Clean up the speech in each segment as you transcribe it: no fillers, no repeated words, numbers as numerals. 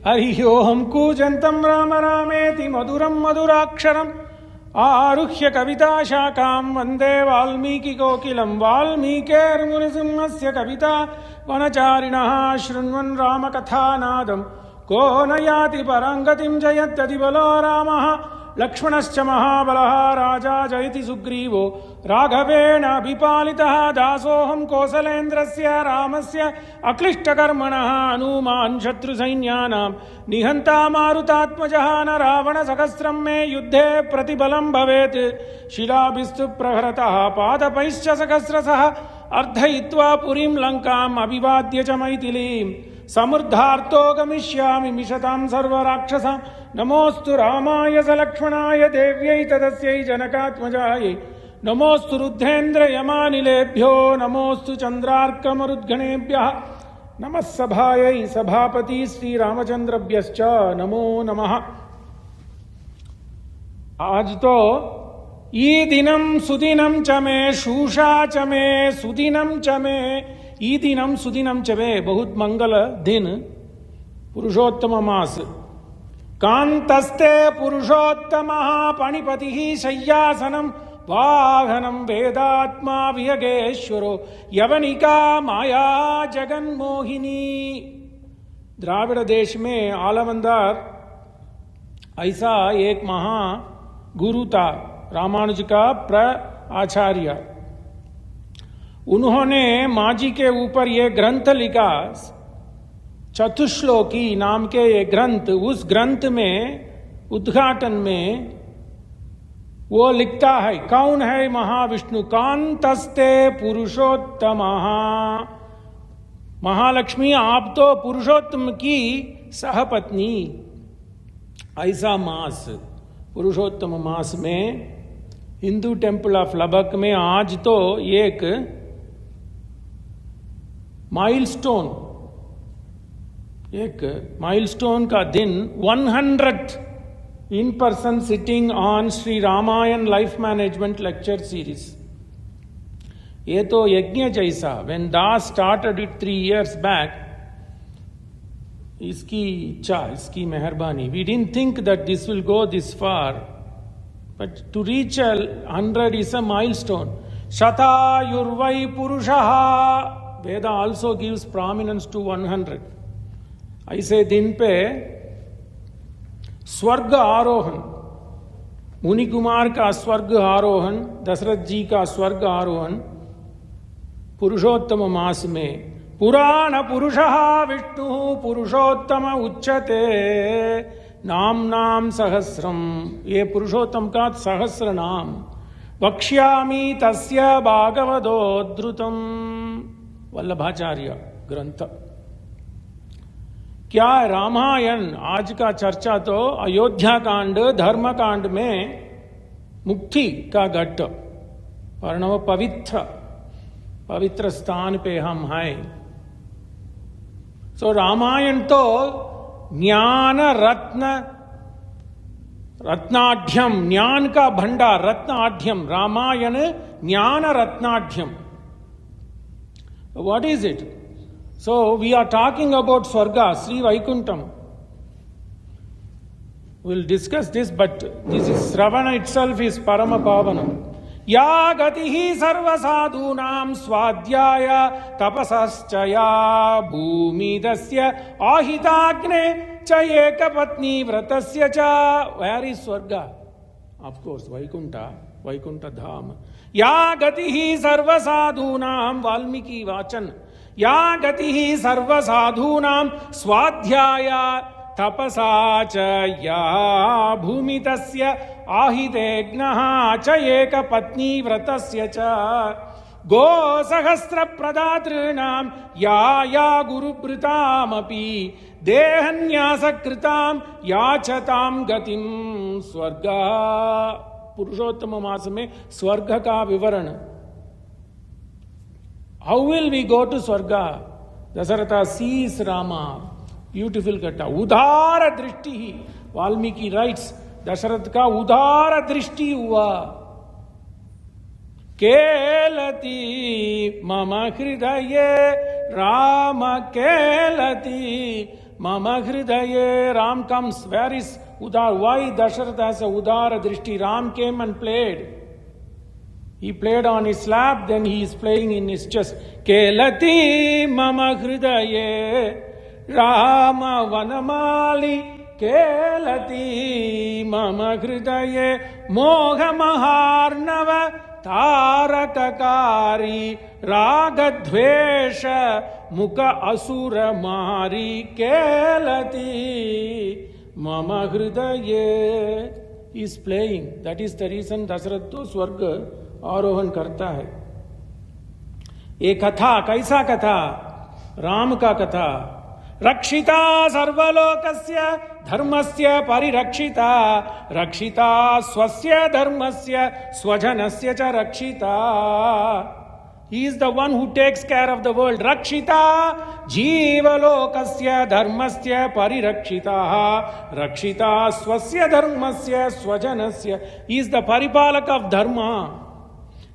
हरि ओम कूजन्तं राम रामेति मधुरं मधुराक्षरम् आरुह्य कविताशाखां वन्दे वाल्मीकिकोकिलं वाल्मीकेर्मुनिसिंहस्य कविता वनचारिणः शृण्वन् रामकथानादं को न याति पराङ्गतिं जयत्यति बलो रामः लक्ष्मणश्च महाबलः राजा जयति सुग्रीवो राघवेण अभिपालितः दासोऽहं कोसलेन्द्रस्य रामस्य अक्लिष्टकर्मणः हनूमान् शत्रुसैन्यानां निहन्ता मारुतात्मजः न रावणसहस्रं मे युद्धे प्रतिबलं भवेत् शिलाभिस्तु प्रहरतः पादपैश्च सहस्रशः अर्धयित्वा पुरीं लङ्काम् अभिवाद्य च मैथिलीं समृद्धार्तो गमिष्यामि मिषतां सर्वराक्षसां नमोऽस्तु रामाय सलक्ष्मणाय देव्यै तदस्यै जनकात्मजायै नमोऽस्तु रुद्रेन्द्रयमानिलेभ्यो नमोऽस्तु चन्द्रार्कमरुद्गणेभ्यः नमः सभायै सभापति श्रीरामचन्द्रभ्यश्च नमो नमः। आज तो ई दिनं सुदिनं च मे शूषा च मे सुदिनं च मे ई दिनं सुदिनं च मे बहुत मंगल दिन पुरुषोत्तम मास कांतस्ते पुरुषोत्तमः पणिपतिः शय्यासनं वाहनं वेदात्मा विहगेश्वरो यवनिका माया जगन्मोहिनी। द्राविड़ देश में आलमंदार ऐसा एक महा गुरु था, रामानुज का आचार्य। उन्होंने माजी के ऊपर ये ग्रंथ लिखा, चतुश्लोकी नाम के ये ग्रंथ। उस ग्रंथ में उद्घाटन में वो लिखता है, कौन है महाविष्णु? कांतस्ते पुरुषोत्तमः। महालक्ष्मी आप तो पुरुषोत्तम की सहपत्नी। ऐसा मास, पुरुषोत्तम मास में हिंदू टेम्पल ऑफ लबक में आज तो एक माइलस्टोन का दिन 100th in person sitting on Shri Ramayan life management lecture series. ये तो यज्ञ जैसा। When Das started it 3 years बैक, इसकी इच्छा, इसकी मेहरबानी, we didn't think that this will go this far, but to reach 100 is a milestone. शतायुर्वै पुरुषः, वेदा also gives prominence to 100. ऐसे दिन पे स्वर्ग आरोहण, मुनि कुमार का स्वर्ग आरोहण, दशरथ जी का स्वर्ग आरोहण पुरुषोत्तम मास में। पुराण पुरुषः विष्णु पुरुषोत्तम उच्यते नाम सहस्रम। ये पुरुषोत्तम का सहस्र नाम। वक्ष्यामि तस्य भागवतोद्धृतम, वल्लभाचार्य ग्रंथ। क्या रामायण आज का चर्चा तो अयोध्या कांड, धर्म कांड में मुक्ति का घट्ट, परम पवित्र स्थान पे हम हैं। सो रामायण तो ज्ञान रत्नाढ्यम, ज्ञान का भंडार, रत्नाढ्यम। रामायण ज्ञान रत्नाढ्यम। What is it? So we are talking about Swarga, Sri Vaikuntham. We'll discuss this, but this is Shravana itself is Parama Pavana. Ya gatihi sarva sadhunam swadhyaya tapasascha bhumi dasya ahitagne cha ekapatni vratasya cha. Where is Swarga? Of course, Vaikuntha Dham. Ya gatihi sarva sadhunam, Valmiki Vachan. या गतिः सर्वसाधूनां स्वाध्याय तपसा च या भूमि तस्य आहितेग्नः च एकपत्नी व्रतस्य च गो सहस्र प्रदातॄणां या गुरुभृतामपि देहन्यासकृतां याचतां गतिं स्वर्गः। पुरुषोत्तम मास में स्वर्ग का विवरण। How will we go to Swarga? Dasaratha sees Rama. Beautiful kata. Udhara drishti. Valmiki writes, Dasarath ka udhara drishti hua. Kelati mama hridaye Rama kelati Mama Hridaye. Ram comes. Where is Udar? Why Dasarath has a Udara Drishti? Ram came and played. He played on his lap, then he is playing in his chest. Kelati Mama Hridaye Rama Vanamali. Kelati Mama Hridaye Moha Maharnava Tarakakari Ragadvesha Mukha Asura Mari Kelati Mama Hridaye is playing. That is the reason Dasarath to Swarga आरोहण करता है. ये कथा कैसा कथा? राम का कथा. रक्षिता सर्वलोकस्य धर्मस्य परिरक्षिता. रक्षिता स्वस्य धर्मस्य स्वजनस्य च रक्षिता. He is the one who takes care of the world. Rakshita Jivalokasya Dharmasya Parirakshita. Rakshita Swasya Dharmasya Swajanasya. He is the Paripalaka of Dharma.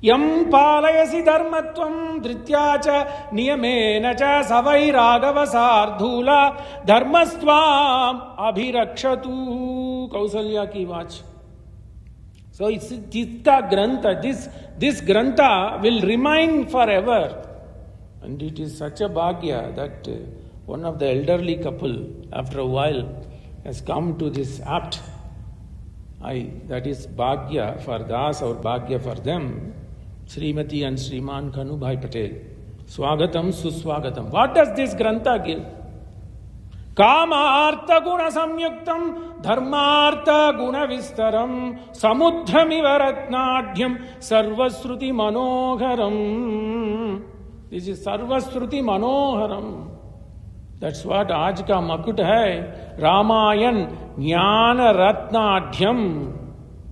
Yam Palayasi Dharmatvam Drityacha Niyamenacha Savai Raghava Sardhula Dharmastvam Abhirakshatu. Kausalya ki vach. So it's Chitta Grantha. This Grantha will remain forever. And it is such a bhagya that one of the elderly couple, after a while, has come to this apt. That is bhagya for Das or bhagya for them. Srimati and Sriman Kanubhai Patel. Swagatam Suswagatam. What does this Grantha give? Kamartha guna samyuktam dharmartha guna vistaram samudhramiva ratnadhyam sarvasruti manoharam. This is sarvasruti manoharam. That's what aaj ka makut hai. Ramayan jnana ratnadhyam.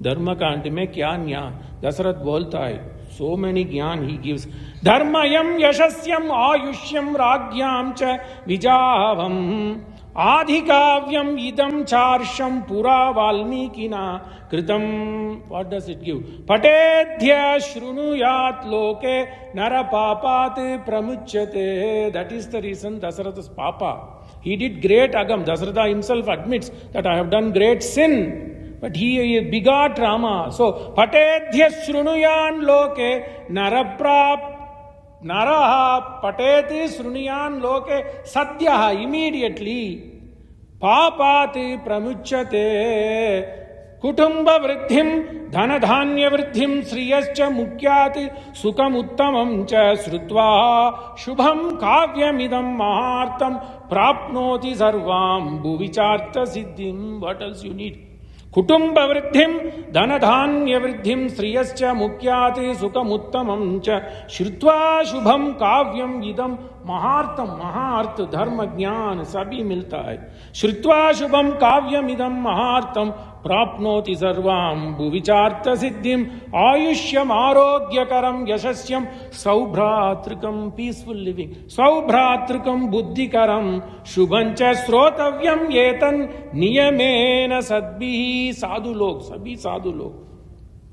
Dharma kand mein kya jnana? Dasarath bolta hai. So many jnana he gives. Dharmayam yashasyam ayushyam ragyam cha vijavam. Adhikavyam idam charsham pura Valmikina kritam. What does it give? Patedhya shrunuyat loke narapapat pramuchyate. That is the reason Dasaratha's papa. He did great agam. Dasaratha himself admits that I have done great sin. But he begot Rama. So, patedhya shrunuyan loke Naraha pateti sruniyan loke sadhyaha. Immediately. Papati pramuchyate. Kutumba vridhim dhanadhanya vridhim sriyascha mukyati sukam uttamam cha srutva shubham kavyamidam mahartam prapnoti sarvam bhuvicharta siddhim. What else you need? Kutumba vridhim dhanadhanya vridhim sriyascha mukyati sukam uttamam cha shrutva shubham kavyam idam mahartam. Maharth dharma jnana sabhi milta hai. Shrutva shubham kavyam idam mahartam prapnoti sarvam bhuvicharta siddhim ayushyam arogyakaram yashasyam saubhratrikam. Peaceful living. Saubhratrikam buddhikaram shubhancha srotavyam yetan niyamena sadbhi. Sadhu log, sabhi sadhu log,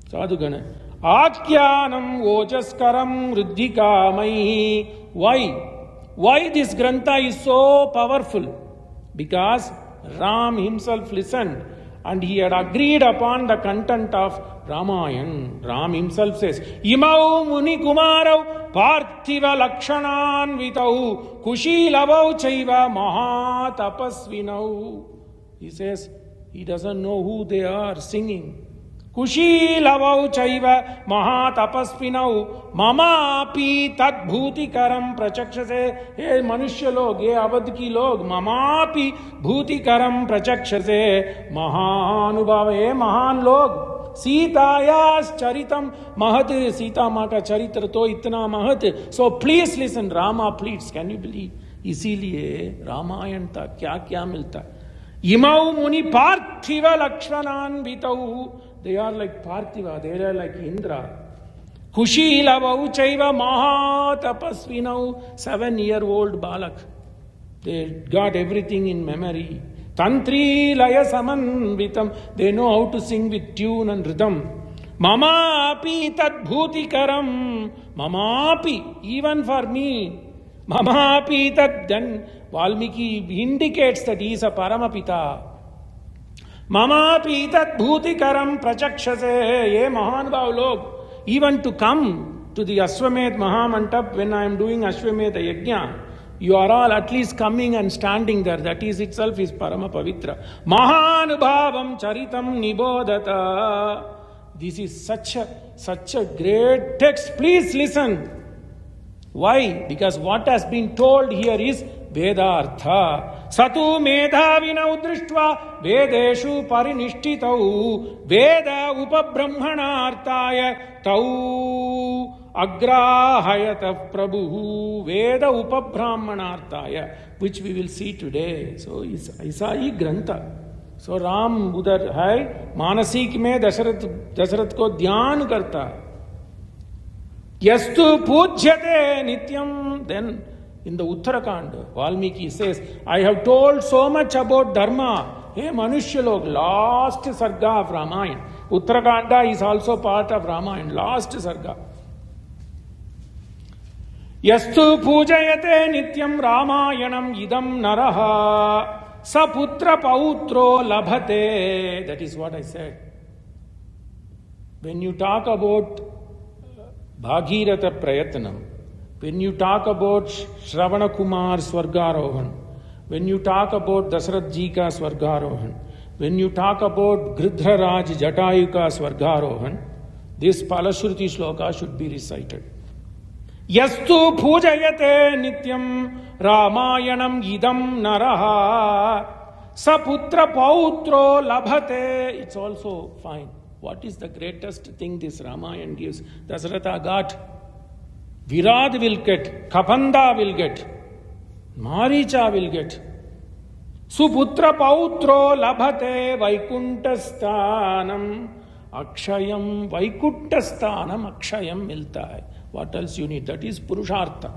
sadhu gana. Akhyanam ojaskaram riddhikamai. Why this Grantha is so powerful? Because Ram himself listened and he had agreed upon the content of Ramayan. Ram himself says, Imau muni kumarau parthiva lakshanan vitau kushilavau chaiva mahatapasvinau. He says, he doesn't know who they are singing. Kushilavau chaiva mahatapasvinau mama api tat bhutikaram prachakshase. Hey manushya log, hey avadh ki log, mama api bhutikaram prachakshase. Mahanubhava, hey mahan log. Sitayas charitam mahat. Sita maa ka charitra to itna mahat. So please listen, Rama pleads. Can you believe? इसीलिए रामायण था क्या क्या मिलता. Imau muni parthiva lakshanan vitau. They are like Parthiva, they are like Indra. Kushilavau chaiva mahatapasvinau. 7-year-old Balak. They got everything in memory. Tantri laya samanvitam. They know how to sing with tune and rhythm. Mama api tad bhutikaram. Mama api, even for me. Mamapi tat, then Valmiki indicates that he is a Paramapita. Mamapi tat bhutikaram prachakshase. Ye Mahanbhav log, even to come to the Ashwamedh Mahamantap when I am doing Ashwamedh Yajna, you are all at least coming and standing there. That is itself is Parama Pavitra. Mahanubhavam charitam nibodhata. This is such a great text. Please listen. Why? Because what has been told here is Vedartha. Satu medhavina udrishtva Vedeshu parinishtitau Veda upabrahmanartaya tau agrahayata prabhu Veda upabrahmanartaya, which we will see today. So ऐसा ही ग्रंथ. So Ram उधर है, मानसिक में दशरथ को ध्यान करता है. Yastu pujyate nityam. Then in the Utthara Kanda, Valmiki says, I have told so much about dharma. Hey Manushya log, last sarga of Ramayana. Utthara Kanda is also part of Ramayana, last sarga. Yastu pujayate nityam Ramayanam idam naraha saputra pautro labhate. That is what I said. When you talk about Bhagirata Prayatnam, when you talk about Shravan Kumar Swargarohan, when you talk about Dasarath Ji ka Swargarohan, when you talk about Gridharaj Jatayu ka Swargarohan, this Palashruti shloka should be recited. Yastu pujayate nityam Ramayanam idam naraha saputra pautro labhate. It's also fine. What is the greatest thing this Ramayana gives? Dasaratha got. Virad will get. Kapanda will get. Maricha will get. Suputra pautro labhate vaikuntastanam akshayam. Vaikuntastanam akshayam milta hai. What else you need? That is Purushartha.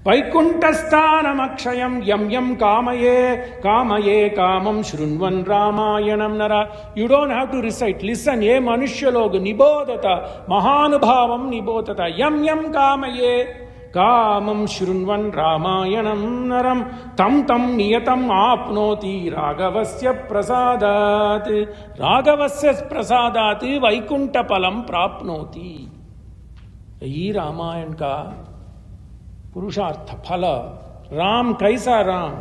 Vaikuntastanam akshayam yam yam kamaye kamam shrunvan Ramayanam nara. You don't have to recite. Listen, ye manushya log nibodhata mahanubhavam nibodhata yam yam kamaye kamam shrunvan Ramayanam naram tam niyatam apnoti ragavasya prasadat vaikunta palam prapnoti. यही रामायण का पुरुषार्थ फल. राम कैसा राम?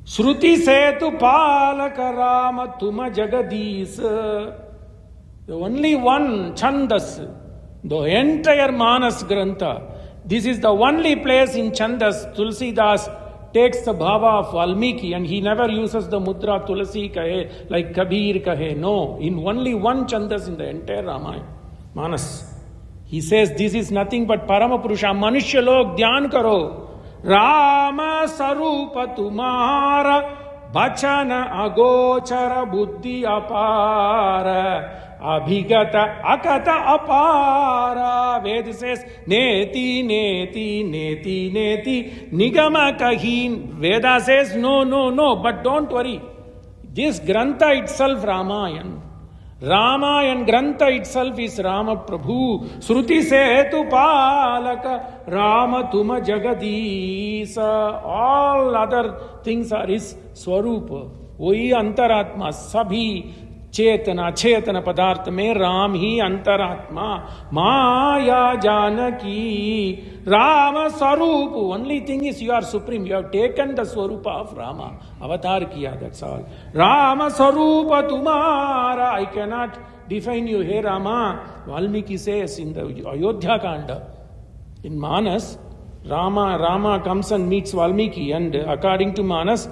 श्रुति से तु पालक राम तुम Jagdish. The only one Chandas, the entire Manas Grantha. This is the only place in Chandas Tulsidas takes the bhava of Valmiki and he never uses the mudra Tulasi kahe like Kabir kahe. No, in only one Chandas in the entire Ramayana, Manas. He says this is nothing but Parama Purusha. Manushya log dhyan karo. Rama sarupa tumhara bachana agochara buddhi apara abhigata akata apara. Ved says neti nigama kahin. Veda says no, but don't worry. This Grantha itself Ramayan Grantha itself is Rama Prabhu. Shruti se tu palaka Rama tuma jagadisa. All other things are his Swarupa. Wohi Antaratma. Sabhi चेतन पदार्थ में राम ही अंतरात्मा. माया जानकी राम स्वरूप. Only thing is you are supreme. You have taken the स्वरूप of Rama. अवतार किया. That's all. Ram स्वरूप तुम्हारा. I can not define you. हे Rama. Valmiki says in the Ayodhya Kand in Manas, Rama comes and meets Valmiki, and according to Manas,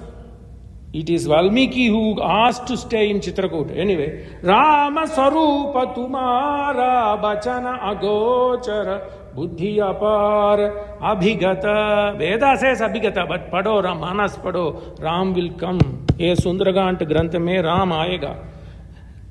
it is Valmiki who asked to stay in Chitrakoot. Anyway, Rama Sarupa Tumara Bachana Agochara Buddhi Apar Abhigata. Veda says Abhigata, but Pado Manas Pado. Ram will come. Ye Sundaragant Grantha mein Ram aayega.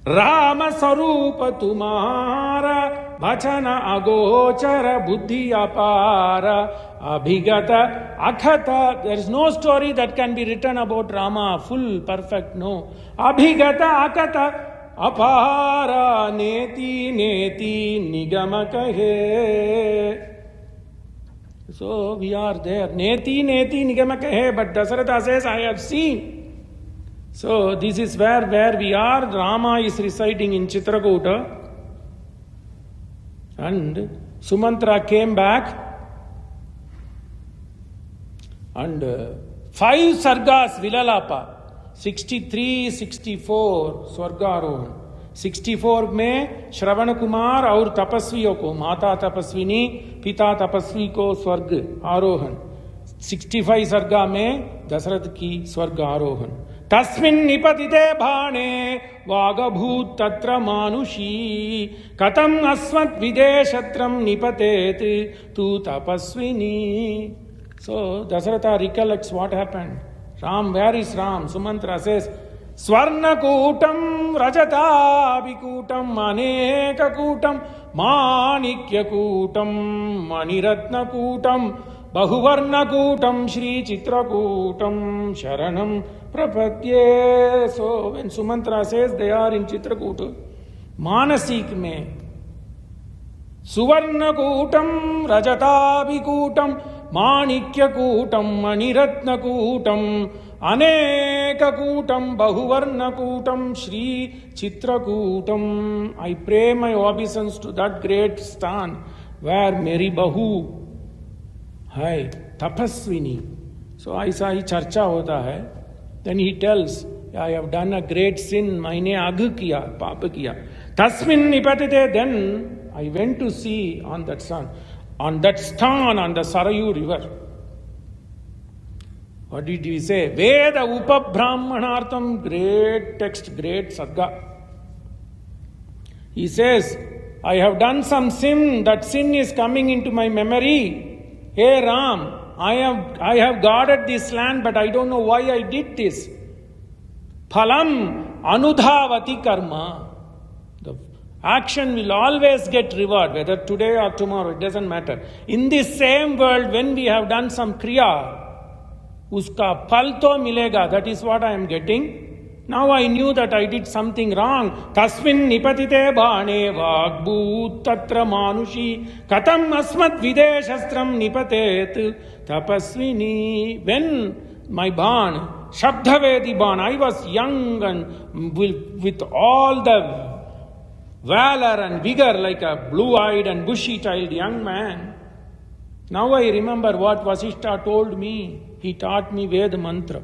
Rama Sarupa Tumara Bachana Agochara Buddhi Apara Abhigata Akhata. There is no story that can be written about Rama full, perfect, no. Abhigata Akhata Apara Neti Nigama Kahe. So we are there. Neti neti nigamakahe, but Dasaratha says, I have seen. So this is where we are. Rama is residing in Chitrakuta. And Sumantra came back. And 5 sargas Vilalapa. 63, 64 Swargarohan. 64 में श्रवण कुमार और तपस्वियों को, माता तपस्विनी पिता तपस्वी को स्वर्ग आरोहण. 65 सर्गा में दशरथ की स्वर्ग आरोहण. तस्मिन् निपतिते बाणे वागभूत तत्र मानुषी कथम अस्मत् विदेशत्रम निपतेत तु तपस्विनी. So Dasaratha recollects what happened. Ram, where is Ram? Sumantra says, Swarnakutam Rajataabhikutam Anekakutam Manikyakutam Maniratnakutam Bahuvarnakutam Shri Chitrakutam Sharanam Prapadye. So when Sumantra says they are in Chitrakuta, Manasik mein Suvarnakutam Rajataabhikutam Manikyakutam Maniratnakutam Anekakutam Bahuvarnakutam Shri Chitrakutam. I pray my obeisance to that great stan where Meri Bahu hai Tapaswini. So aisa hi charcha hota hai. Then he tells, I have done a great sin, maine agh kiya, papa kiya. Tasmin nipatite. Then I went to see on that stan, on the Sarayu river. What did he say? Veda Upabrahmanartham, great text, great Sadga. He says, I have done some sin, that sin is coming into my memory. Hey Ram, I have guarded this land, but I don't know why I did this. Phalam anudhavati karma. The action will always get reward, whether today or tomorrow, it doesn't matter. In this same world, when we have done some kriya, uska phal to milega, that is what I am getting. Now I knew that I did something wrong. Tasmin nipatite bhane vagbhut tatra manushi katam asmat videshastram nipatet tapasvini. When my ban, Shabdhavedi ban, I was young and with all the valor and vigor like a blue-eyed and bushy-tailed young man. Now I remember what Vasishta told me. He taught me Veda mantra.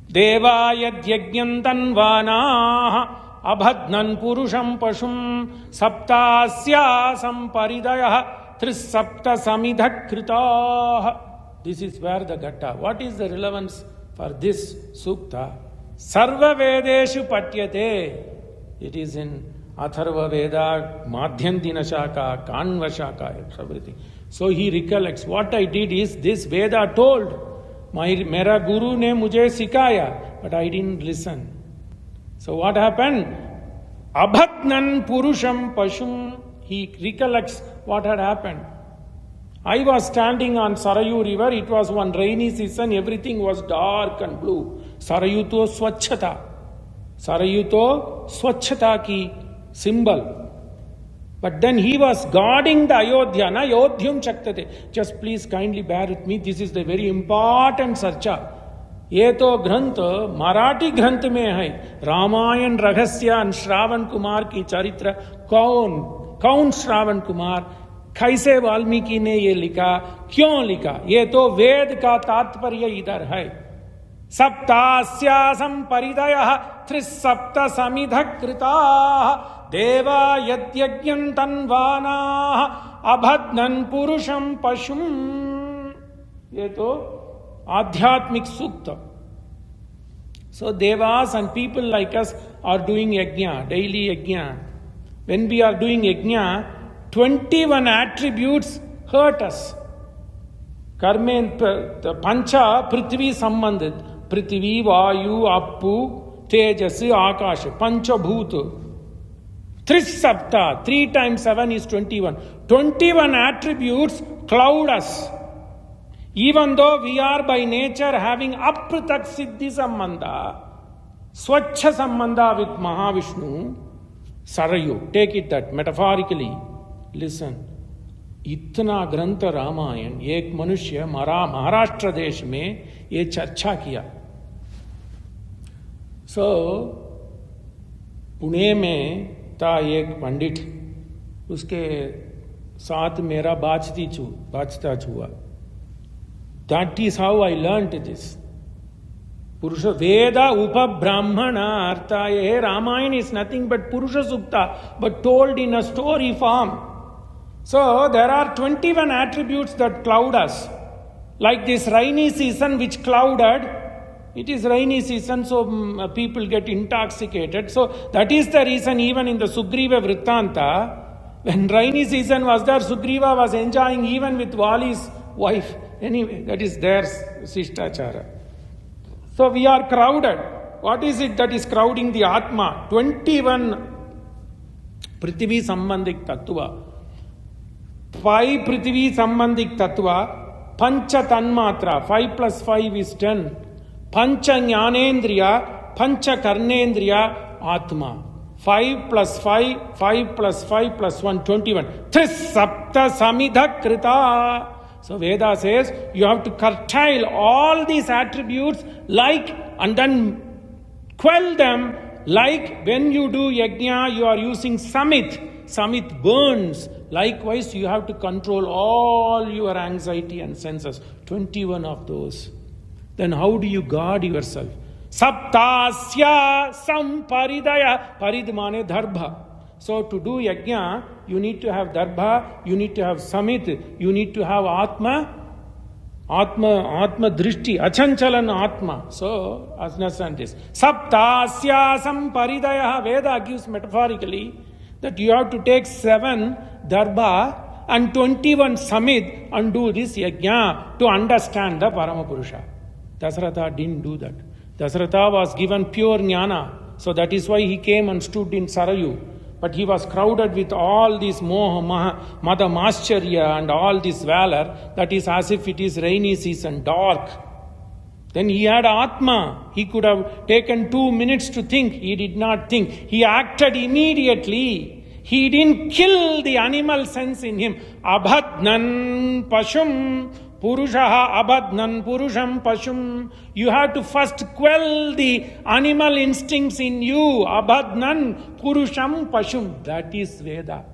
Deva yadyajnam tanvanah abhadnan purusham pashum saptasya samparidayah trisapta samidhakritah. This is where the gata. What is the relevance for this sukta? Sarva vedeshu patyate. It is in Atharva Veda, Madhyantina Shaka, Kanva Shaka, everything. So he recollects, what I did is, this Veda told, Mera Guru ne mujhe sikaya, but I didn't listen. So what happened? Abhatnan Purusham Pashum. He recollects what had happened. I was standing on Sarayu river, it was one rainy season, everything was dark and blue. Sarayu to Swachhata. Sarayu to Swachhata ki symbol. But then he was guarding the Ayodhya. Na Yodhyam Chaktate. Just please kindly bear with me. This is the very important sarcha. Ye to grantha, Marathi grantha mein hai. Ramayan Rahasya and Shravan Kumar ki charitra. Kaun Shravan Kumar. कैसे वाल्मीकि ने ये लिखा, क्यों लिखा? ये तो वेद का तात्पर्य इधर है. सप्तास्यासं परिदयः त्रिसप्त समिधकृताः देवा यद्यज्ञं तन्वानाः अभद्नन् पुरुषं पशुं. ये तो आध्यात्मिक सूक्त. So devas and people like us are doing yajna, daily yajna. When we are doing yajna, 21 attributes hurt us. Karmen pancha prithvi sambandhit. Prithvi, vayu, appu, tejasi, akasha. Pancha bhuta. Trisapta. 3 times 7 is 21. 21 attributes cloud us. Even though we are by nature having apratak siddhi sambandha, swachha sambandha with Mahavishnu, Sarayu, take it that metaphorically. Listen. इतना ग्रंथ रामायण एक मनुष्य महाराष्ट्र देश में ये चर्चा किया. सो पुणे में था एक पंडित, उसके साथ मेरा बातचीत हुआ. That is how I learnt this. Purusha Veda Upabrahmana Arthaye. Ramayana is nothing but Purusha Sukta, but told in a story form. So there are 21 attributes that cloud us. Like this rainy season which clouded. It is rainy season, so people get intoxicated. So that is the reason even in the Sugriva Vrittanta, when rainy season was there, Sugriva was enjoying even with Vali's wife. Anyway, that is their Sishtachara. So we are crowded. What is it that is crowding the Atma? 21 Prithvi Sambandhik Tattva. 5 Prithvi Sambandhik Tattva. Pancha Tanmatra. 5 plus 5 is 10. Pancha Jnanendriya. Pancha Karnendriya. Atma. 5 plus 5. 5 plus 5 plus 1. 21. Tris Sapta Samidha Krita. So Veda says you have to curtail all these attributes and then quell them, like when you do yajna you are using samit. Samit burns. Likewise you have to control all your anxiety and senses. 21 of those. Then how do you guard yourself? Saptasya samparidaya. Parid mane darbha. So to do yajna, you need to have darbha, you need to have samit, you need to have atma drishti, achanchalan atma. So understand this. Saptasya samparidaya. Veda gives metaphorically that you have to take 7 darbha and 21 samit and do this yajna to understand the Paramapurusha. Dasaratha didn't do that. Dasaratha was given pure jnana. So that is why he came and stood in Sarayu. But he was crowded with all this moha, mada mascharya and all this valor. That is as if it is rainy season, dark. Then he had Atma. He could have taken 2 minutes to think. He did not think. He acted immediately. He didn't kill the animal sense in him. Abhadnan Pashum Purushaha Abhadnan Purusham Pashum. You have to first quell the animal instincts in you. Abhadnan Purusham Pashum. That is Veda.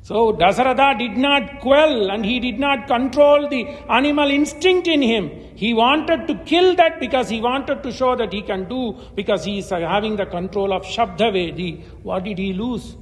So Dasaratha did not quell and he did not control the animal instinct in him. He wanted to kill that because he wanted to show that he can do, because he is having the control of Shabda Vedi. What did he lose?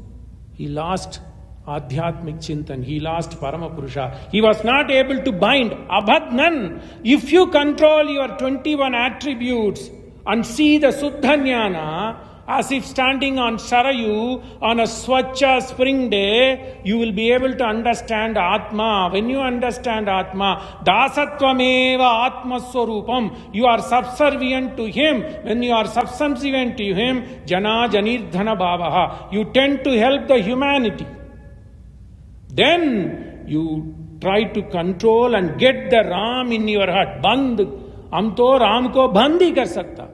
He lost Adhyatmik Chintan. He lost Paramapurusha. He was not able to bind. Abhadnan. If you control your 21 attributes and see the Suddhanyana as if standing on Sarayu on a Swacha spring day, you will be able to understand Atma. When you understand Atma, Dasatvameva Atma Swarupam, you are subservient to him. When you are subservient to him, Jana Janirdhana Bhavaha, you tend to help the humanity. Then you try to control and get the Ram in your heart. Band. Hum to Ram ko band hi kar sakta.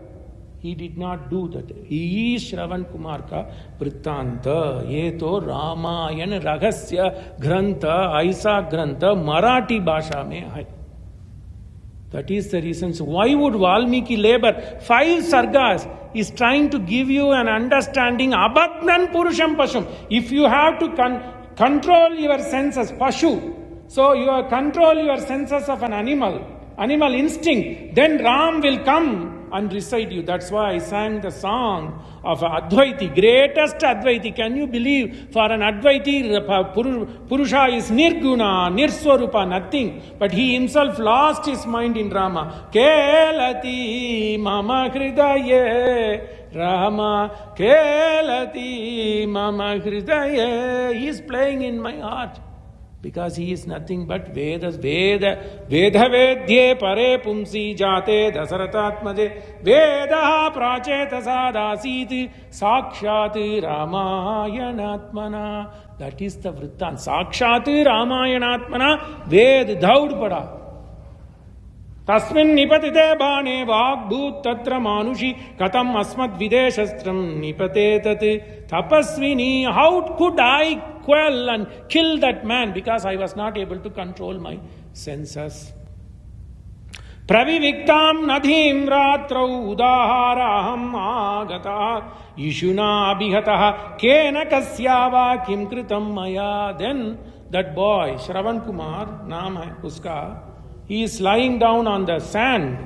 He did not do that. He is Shravan Kumar ka Vrittanta. Ye to Ramayan Raghasya Grantha, Aisa Grantha, Marathi Bhasha mein hai. That is the reason. So why would Valmiki labor? 5 sargas is trying to give you an understanding. Abhadnan Purusham Pashum. If you have to control your senses, Pashu. So you control your senses of an animal instinct. Then Ram will come and recite you. That's why I sang the song of Advaiti, greatest Advaiti. Can you believe for an Advaiti, Purusha is Nirguna, Nirswarupa, nothing. But he himself lost his mind in Rama. Kelati mama hridaye, Rama kelati mama hridaye. He is playing in my heart. Because he is nothing but Vedas, Veda Vedye Pare Pumsi Jate Dasaratatmaje Veda Pracheta Sadasit Sakshat Ramayanatmana. That is the Vrittan. Sakshat Ramayanatmana Ved Dhaud Pada. Tasmin nipatite bane vagbhut tatra manushi katam asmat videshastram nipate tat tapasvini. How could I quell and kill that man? Because I was not able to control my senses. Praviviktam nadhim ratrau udaharaham agata ishuna abhihataha kena kasyava kim kritam maya. Then that boy, Shravan Kumar, naam hai uska, he is lying down on the sand.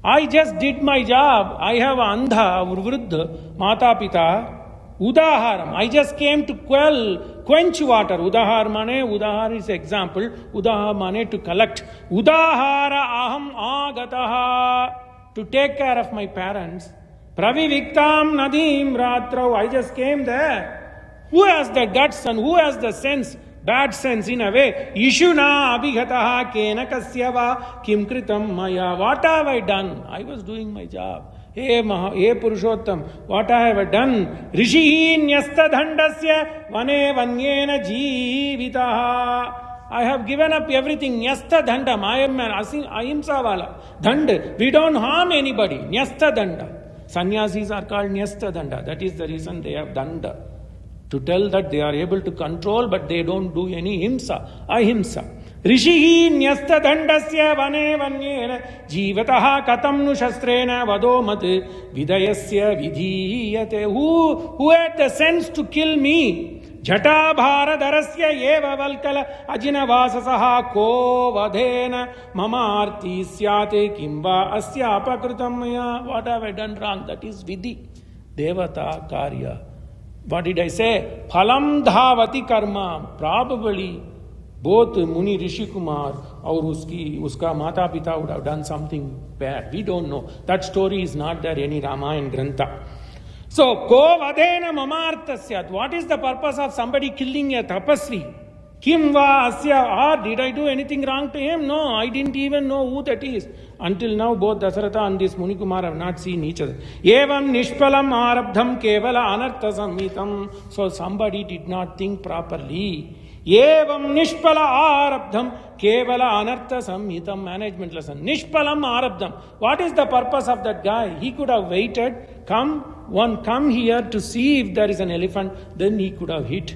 I just did my job. I have andha, vruddha, mata pita, udaharam. I just came to quench water. Udahar mane, udahar is example. Udahar mane to collect. Udahara aham agataha, to take care of my parents. Praviviktam nadim ratrau. I just came there. Who has the guts and who has the sense? Bad sense in a way. Ishuna abhigataha kena kasyava kim kritam maya. What have I done? I was doing my job. Hey Purushottam, what have I done? Rishihi nyasta dhandasya vane vanyena jivitaha. I have given up everything. Nyasta dhandam. I am an ahimsa wala. Dhand. We don't harm anybody. Nyasta dhanda. Sannyasis are called nyasta dhanda. That is the reason they have dhanda. To tell that they are able to control, but they don't do any ahimsa. Rishihi nyasta dhandasya vane vanyena jivataha katam nu shastrena vadomat vidayasya vidhiyate. Who had the sense to kill me? Jata bharadarasya eva valkala ajina vasasaha ko vadena mamarti syate kimva asya apakritam maya. What have I done wrong? That is vidhi, devata karya. What did I say? Phalam dhavati karma. Probably both Muni Rishi Kumar or uska mata pita would have done something bad. We don't know. That story is not there any Ramayan Grantha. So, ko vadena mamartasyat. What is the purpose of somebody killing a tapasvi? Kim va asya. Did I do anything wrong to him? No, I didn't even know who that is. Until now, both Dasaratha and this Muni Kumar have not seen each other. Evam nishpalam arabdham kevala anartha samhitam. So somebody did not think properly. Evam nishpala arabdham kevala anartha samhitam. Management lesson. Nishpalam arabdham. What is the purpose of that guy? He could have waited. Come here to see if there is an elephant. Then he could have hit.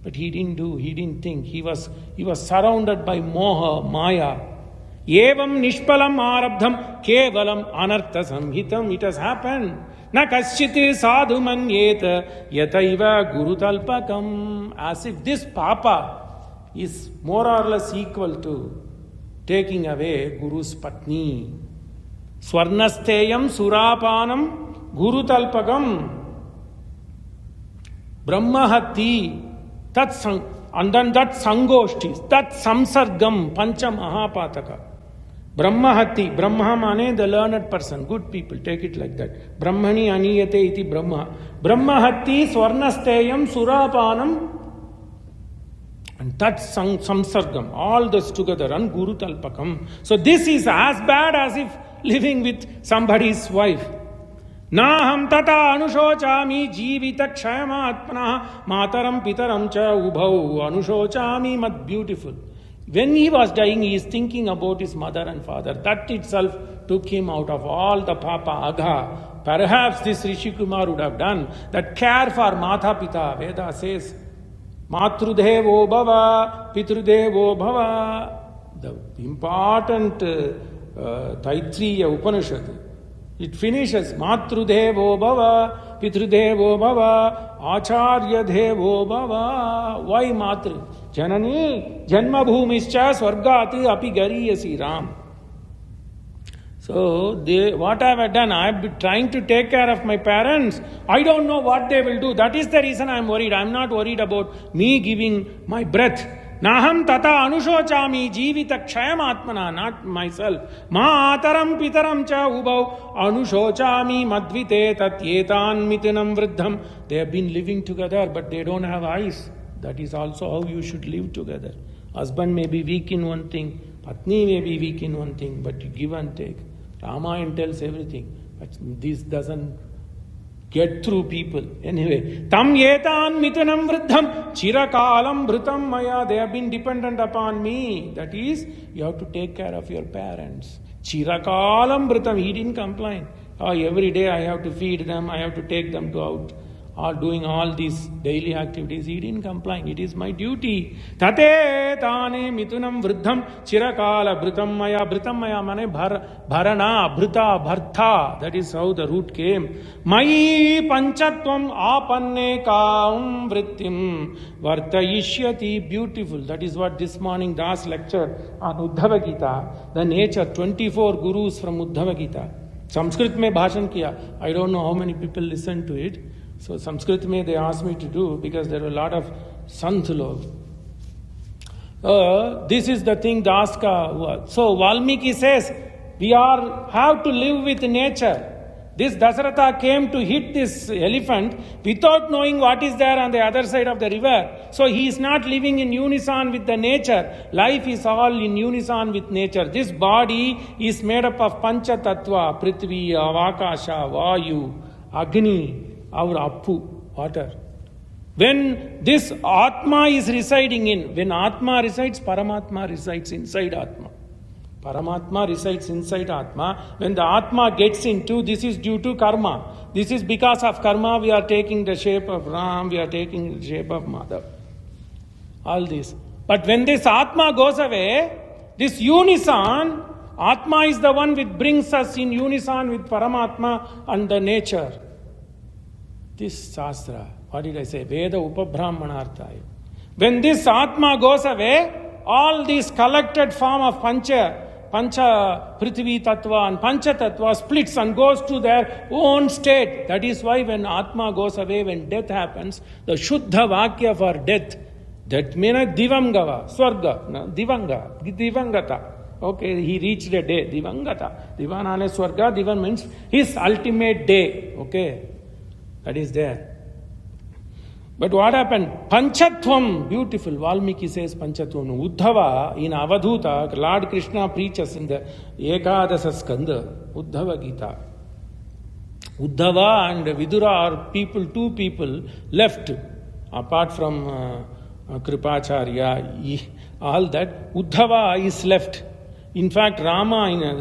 But he didn't think. He was surrounded by moha, maya. Evam nishpalam arabdham kevalam anartha samhitam. It has happened. Na kaschit sadhu manyeta yataiva gurutalpakam. As if this papa is more or less equal to taking away Guru's patni. Swarnasteyam surapanam gurutalpakam. Brahmahati. And then that sangoshti, that samsargam, pancha mahapataka. Brahmahati, Brahma mane the learned person, good people, take it like that. Brahmani aniyate iti Brahma. Brahmahati swarnasteyam surapanam. And that samsargam, all this together, and guru talpakam. So this is as bad as if living with somebody's wife. Naham tata anushochami jivita kshayamatmana mataram pitaram cha ubhau anushochami. Mad beautiful. When he was dying, he is thinking about his mother and father. That itself took him out of all the papa agha. Perhaps this Rishi Kumar would have done that care for mata pita. Veda says, Matrudevo bhava, Pitrudevo bhava. The important Taittiriya Upanishad. It finishes Matrudevo bhava, Pitrudevo bhava, Acharya devo bhava. Why Matru? Janani Janmabhumischa Swargati api gariyasi Ram. So, what have I done? I have been trying to take care of my parents. I don't know what they will do. That is the reason I am worried. I am not worried about me giving my breath. Naham tata anushochami jivita kshayamatmana, not myself. Ma ataram pitaram cha ubhau anushochami madvite tatyetan mitinam vriddham. They have been living together, but they don't have eyes. That is also how you should live together. Husband may be weak in one thing, Patni may be weak in one thing, but you give and take. Ramayana tells everything, but this doesn't get through people. Anyway, tam yetan mitanam vriddham chirakalam bhritam maya. They have been dependent upon me. That is, you have to take care of your parents. Chirakalam Britam, he didn't complain. Oh, every day I have to feed them, I have to take them to out, or doing all these daily activities. He didn't complain. It is my duty. Tate tane mitunam vruddham chirakala britam maya mane bharana bhrita bhartha. That is how the root came. Mai panchatvam apanne kaum vrittim vartayishyati. Beautiful. That is what this morning Das lectured on Uddhava Gita. The nature, 24 gurus from Uddhava Gita. Sanskrit mein bhashan kiya. I don't know how many people listen to it. So Sanskrit mein they asked me to do because there are a lot of Sant log. This is the thing Das ka hua. So Valmiki says we have to live with nature. This Dasaratha came to hit this elephant without knowing what is there on the other side of the river. So he is not living in unison with the nature. Life is all in unison with nature. This body is made up of Pancha Tattva, Prithvi, Avakasha, Vayu, Agni, our Appu, water. When this Atma is residing in, when Atma resides, Paramatma resides inside Atma. Paramatma resides inside Atma. When the Atma gets into, this is due to karma. This is because of karma we are taking the shape of Ram, we are taking the shape of Madhav. All this. But when this Atma goes away, this unison, Atma is the one which brings us in unison with Paramatma and the nature. This Shastra, what did I say? Veda Upabrahmanarthaya. When this Atma goes away, all this collected form of Pancha Prithvi Tattva and Pancha Tattva splits and goes to their own state. That is why when Atma goes away, when death happens, the Shuddha Vakya for death, that means Divangava, Swarga, Divangata. Okay, he reached a day, Divangata. Divanane Swarga, Divan means his ultimate day. Okay, that is there. But what happened? Panchatvam, beautiful. Valmiki says Panchatvam. Uddhava, in Avadhuta, Lord Krishna preaches in the Ekadasa Skanda, Uddhava Gita. Uddhava and Vidura are two people left, apart from Kripacharya, all that. Uddhava is left. In fact,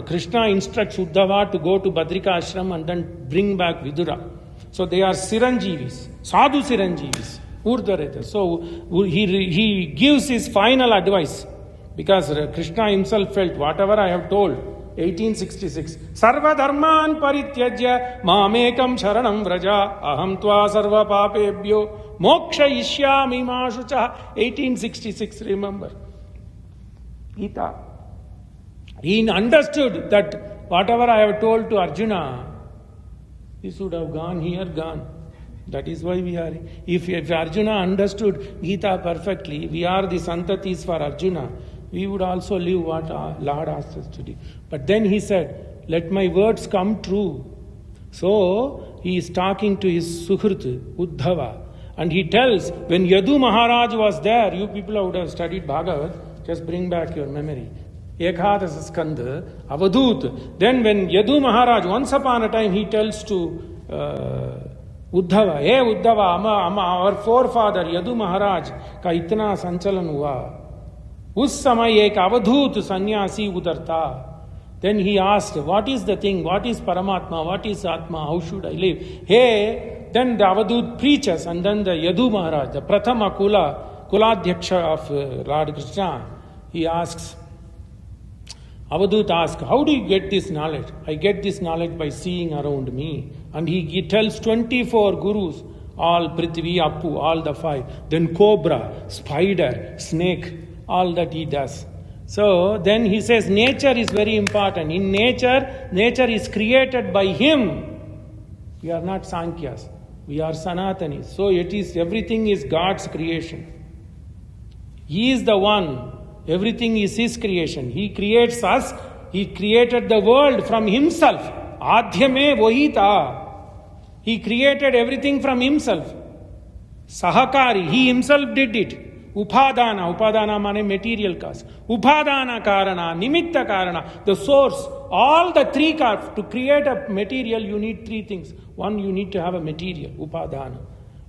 Krishna instructs Uddhava to go to Badrika Ashram and then bring back Vidura. So they are Siranjeevis, Sadhu Siranjeevis, Urdhareta. So he gives his final advice because Krishna himself felt whatever I have told, 1866, Sarva Dharman Parityajya Mamekam Sharanam Vraja Aham Tva Sarva Papebhyo Moksha Ishyami Mashucha, 1866, remember. Gita. He understood that whatever I have told to Arjuna, this would have gone here, gone. That is why we are. If Arjuna understood Gita perfectly, we are the Santatis for Arjuna, we would also live what our Lord asked us to do. But then he said, let my words come true. So he is talking to his Suhrit, Uddhava. And he tells, when Yadu Maharaj was there, you people would have studied Bhagavad, just bring back your memory. Ekadasa Skanda, Avadhut. Then when Yadu Maharaj, once upon a time, he tells to Uddhava, hey Uddhava, our forefather Yadu Maharaj ka itna sanchalan hua. Us samay ek Avadhut sannyasi udarta. Then he asked, what is the thing? What is Paramatma? What is Atma? How should I live? Hey, then the Avadhut preaches, and then the Yadu Maharaj, the Prathama Kuladhyaksha of Lord Krishna, he asks, Avadhut asks, how do you get this knowledge? I get this knowledge by seeing around me. And he tells 24 gurus, all Prithvi, Appu, all the 5. Then cobra, spider, snake, all that he does. So then he says nature is very important. In nature is created by him. We are not Sankhyas. We are Sanatanis. So everything is God's creation. He is the one. Everything is his creation. He creates us. He created the world from himself. Adhyame vohita. He created everything from himself. Sahakari. He himself did it. Upadana means material cause. Upadana karana, nimitta karana, the source. All the three to create a material, you need 3 things. One, you need to have a material, upadana.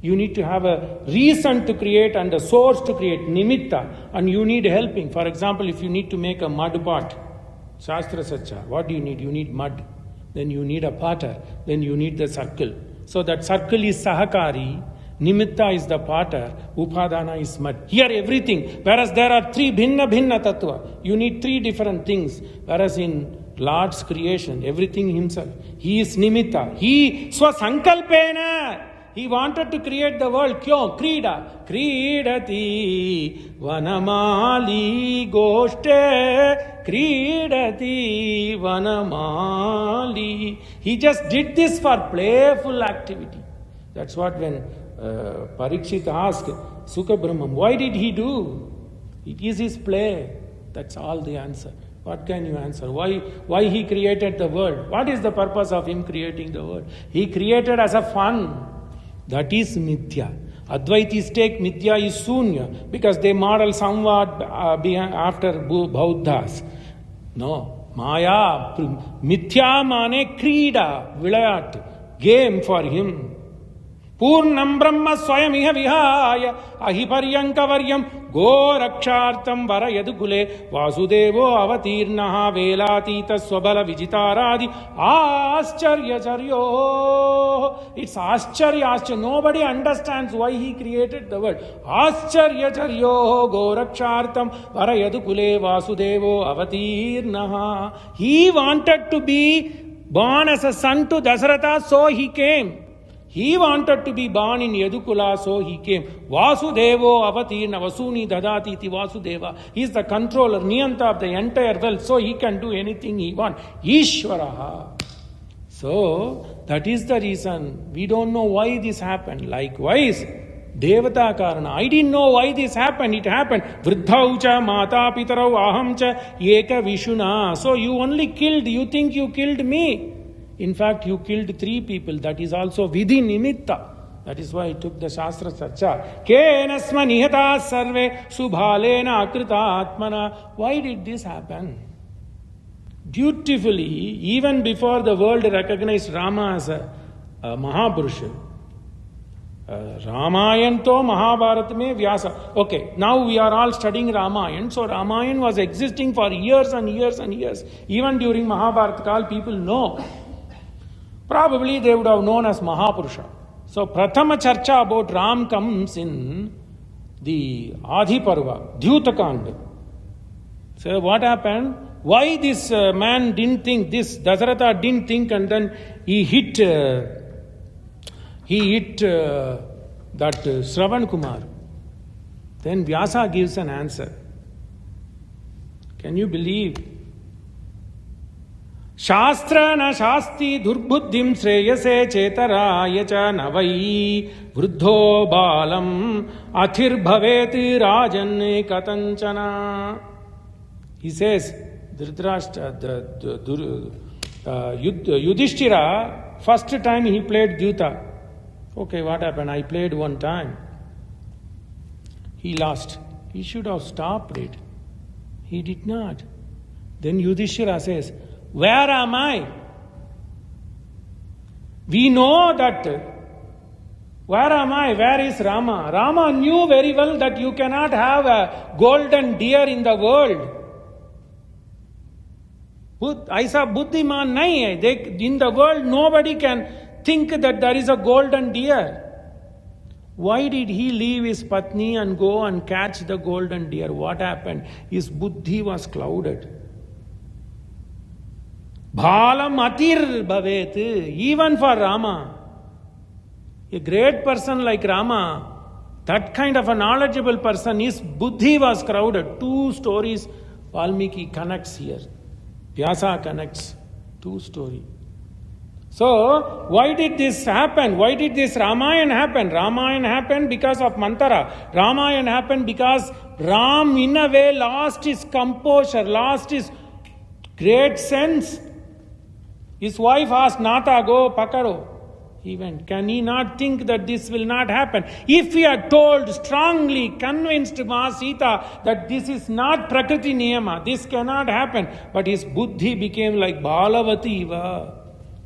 You need to have a reason to create and a source to create, nimitta, and you need helping. For example, if you need to make a mud pot, Shastra Satcha. What do you need? You need mud. Then you need a potter. Then you need the circle. So that circle is Sahakari. Nimitta is the potter. Upadana is mud. Here everything. Whereas there are three bhinna tattva. You need three different things. Whereas in Lord's creation, everything himself. He is nimitta. He swasankalpena. He wanted to create the world. Kyo? Krida. Kridati vanamali goshte. Kridati vanamali. He just did this for playful activity. That's what when Parikshit asked Sukha Brahman, why did he do? It is his play. That's all the answer. What can you answer? Why he created the world? What is the purpose of him creating the world? He created as a fun. That is mithya. Advaitis take mithya is sunya because they model somewhat after Bauddhas. No. Maya, mithya mane krida, vilayat, game for him. Purnam Brahma Swayamiha Vihaya Ahiparyanka Varyam Gorakshartam Varayadukule Vasudevo Avatirnaha Velatita Swabala Vijitaradi Ascharya Charyo. It's Ascharya. Nobody understands why he created the world. Ascharya Charyo Gorakshartam Varayadukule Vasudevo Avatirnaha. He wanted to be born as a son to Dasaratha, so he came. He wanted to be born in Yadukula, so he came. Vasudevo avatirna vasuni dadati iti Vasudeva. He is the controller, niyanta of the entire world, so he can do anything he wants. Ishvaraha. So, that is the reason. We don't know why this happened. Likewise, Devata Karana. I didn't know why this happened. It happened. Vriddhau cha mata pitarau aham cha eka vishuna. So you only killed, you think you killed me. In fact, you killed 3 people. That is also vidhi nimitta. That is why I took the Shastra Sarcha. Kenasma nihata sarve subhalena akrita atmana. Why did this happen? Beautifully, even before the world recognized Rama as a Mahaburusha, Ramayan to Mahabharat mein Vyasa. Okay, now we are all studying Ramayan. So Ramayan was existing for years and years and years. Even during Mahabharat Kal, people know. Probably they would have known as Mahapurusha. So Prathama Charcha about Ram comes in the Adi Parva, Utthara Kanda. So what happened? Why this man didn't think, this Dasaratha didn't think, and then he hit that Shravan Kumar. Then Vyasa gives an answer. Can you believe? Shastra na shasti durbuddhim shreyase chetara cha navai vruddho balam athir bhaveti rajan katanchana. He says, Dhritarashtra, Yudhishthira, first time he played Dyuta. Okay, what happened? I played one time. He lost. He should have stopped it. He did not. Then Yudhishthira says, where am I? We know that. Where am I? Where is Rama? Rama knew very well that you cannot have a golden deer in the world. Aisa buddhiman nahi hai. In the world, nobody can think that there is a golden deer. Why did he leave his patni and go and catch the golden deer? What happened? His buddhi was clouded. Bhalam atir bhavet. Even for Rama. A great person like Rama, that kind of a knowledgeable person, his buddhi was crowded. 2 stories Valmiki connects here. Vyasa connects 2 stories. So, why did this happen? Why did this Ramayana happen? Ramayana happened because of Mantara. Ramayana happened because Ram in a way lost his composure, lost his great sense. His wife asked Nata, go pakaro. He went. Can he not think that this will not happen? If he had told, strongly convinced Ma Sita that this is not Prakriti Niyama, this cannot happen. But his buddhi became like Balavati Iva.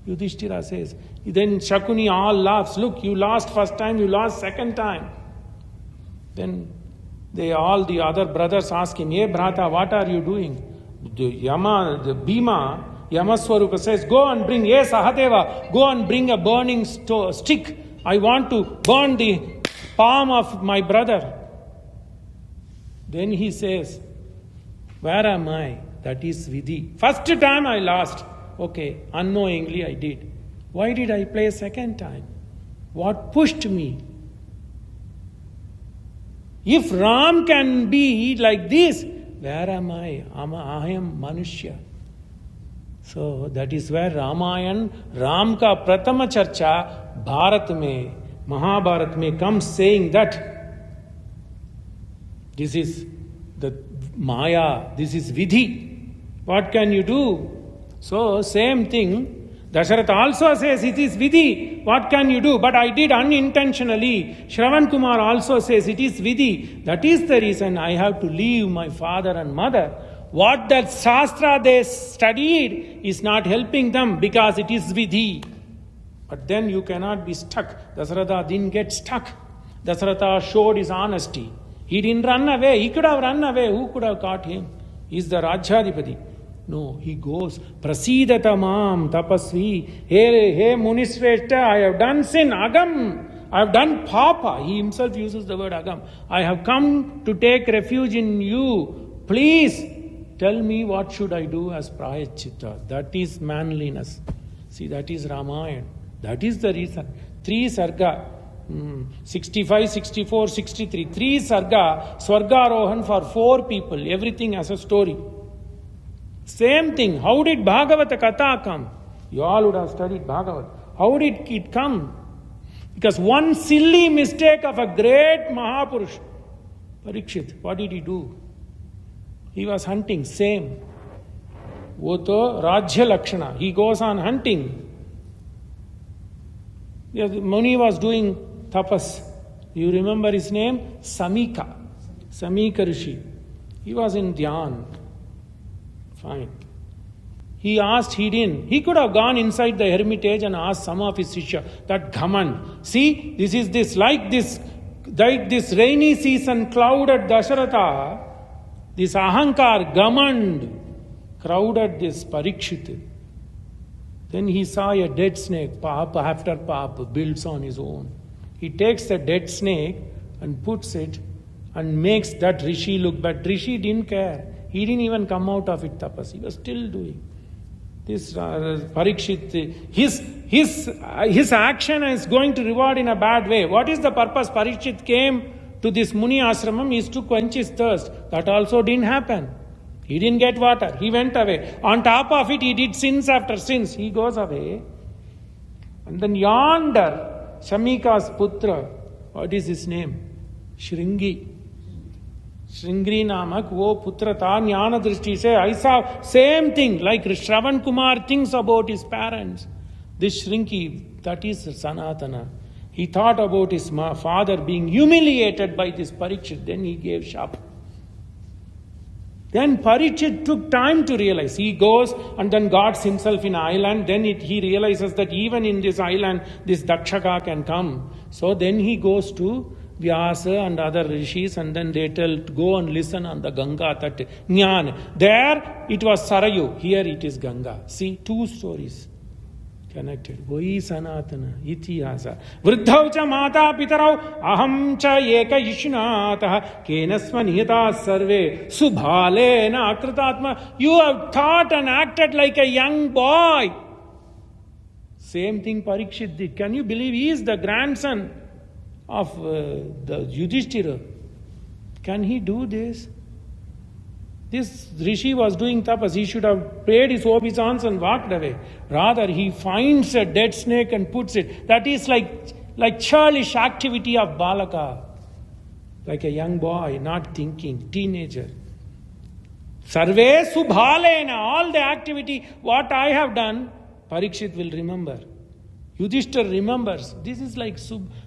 Yudhishthira says. Then Shakuni all laughs. Look, you lost first time, you lost second time. Then all the other brothers ask him, hey Bhrata, what are you doing? the Bhima, Yamaswarupa says, go and bring, yes, Sahadeva, go and bring a burning stick. I want to burn the palm of my brother. Then he says, where am I? That is Vidhi. First time I lost. Okay, unknowingly I did. Why did I play second time? What pushed me? If Ram can be like this, where am I? I am Manushya. So that is where Ramayan, Ram ka pratama charcha, Bharat mein, Mahabharat mein comes saying that this is the Maya, this is Vidhi. What can you do? So same thing, Dasarath also says it is Vidhi. What can you do? But I did unintentionally. Shravan Kumar also says it is Vidhi. That is the reason I have to leave my father and mother. What that Shastra they studied is not helping them because it is Vidhi. But then you cannot be stuck. Dasaratha didn't get stuck. Dasaratha showed his honesty. He didn't run away. He could have run away. Who could have caught him? He's the Rajyadipati. No, he goes, Prasidata mam tapasvi. Hey Munishreshta, I have done sin, agam. I have done papa. He himself uses the word agam. I have come to take refuge in you. Please tell me what should I do as prayachita. That is manliness. See, that is Ramayana. That is the reason. 3 sarga. 65, 64, 63. 3 sarga, Swargarohan for 4 people. Everything as a story. Same thing. How did Bhagavata Katha come? You all would have studied Bhagavat. How did it come? Because one silly mistake of a great Mahapurush, Parikshit, what did he do? He was hunting, same. Voto Rajya Lakshana. He goes on hunting. Muni was doing tapas. You remember his name? Samika. Samika Rishi. He was in Dhyan. Fine. He asked, he didn't. He could have gone inside the hermitage and asked some of his Shishya, that Ghaman. See, this is this, like this rainy season clouded Dasharatha, this Ahankar, Ghamand, crowded this Parikshit. Then he saw a dead snake, Papa after Papa, builds on his own. He takes the dead snake and puts it and makes that Rishi look bad. Rishi didn't care. He didn't even come out of it tapas. He was still doing. This Parikshit, his action is going to reward in a bad way. What is the purpose? Parikshit came to this Muni ashramam is to quench his thirst. That also didn't happen. He didn't get water. He went away. On top of it, he did sins after sins. He goes away. And then yonder, Shamika's putra, what is his name? Shringi. Shringri Namak, wo putra ta jnana drishti se, I saw same thing, like Shravan Kumar thinks about his parents. This Shringi, that is Sanatana. He thought about his father being humiliated by this Parikshit, then he gave shap. Then Parikshit took time to realize. He goes and then guards himself in an island. Then he realizes that even in this island, this Dakshaka can come. So then he goes to Vyasa and other rishis, and then they tell, go and listen on the Ganga that Jnana. There it was Sarayu, here it is Ganga. See, 2 stories connected. Voi Sanatana, Itihasa. Vruddhau cha mata pitarau, aham cha eka ishnatah, kenasma nihita sarve, subhalena akritatma. You have thought and acted like a young boy. Same thing Parikshit did. Can you believe he is the grandson of the Yudhishthira? Can he do this? This Rishi was doing tapas. He should have paid his obeisance and walked away. Rather, he finds a dead snake and puts it. That is like churlish activity of Balaka. Like a young boy, not thinking, teenager. Sarve subhalena, all the activity, what I have done, Parikshit will remember. Yudhishthira remembers. This is like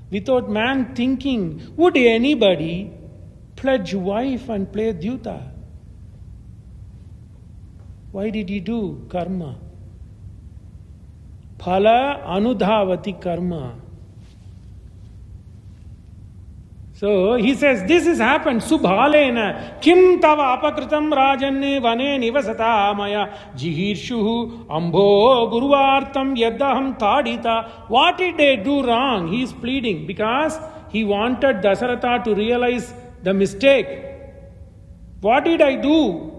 without man thinking. Would anybody pledge wife and play Dyuta? Why did he do karma? Phala anudhavati karma. So he says, this has happened. Subhalena kim tava apakritam rajanne vane nivasata maya jihirshuhu ambo guruvartam yaddaham tadita. What did they do wrong? He is pleading because he wanted Dasaratha to realize the mistake. What did I do?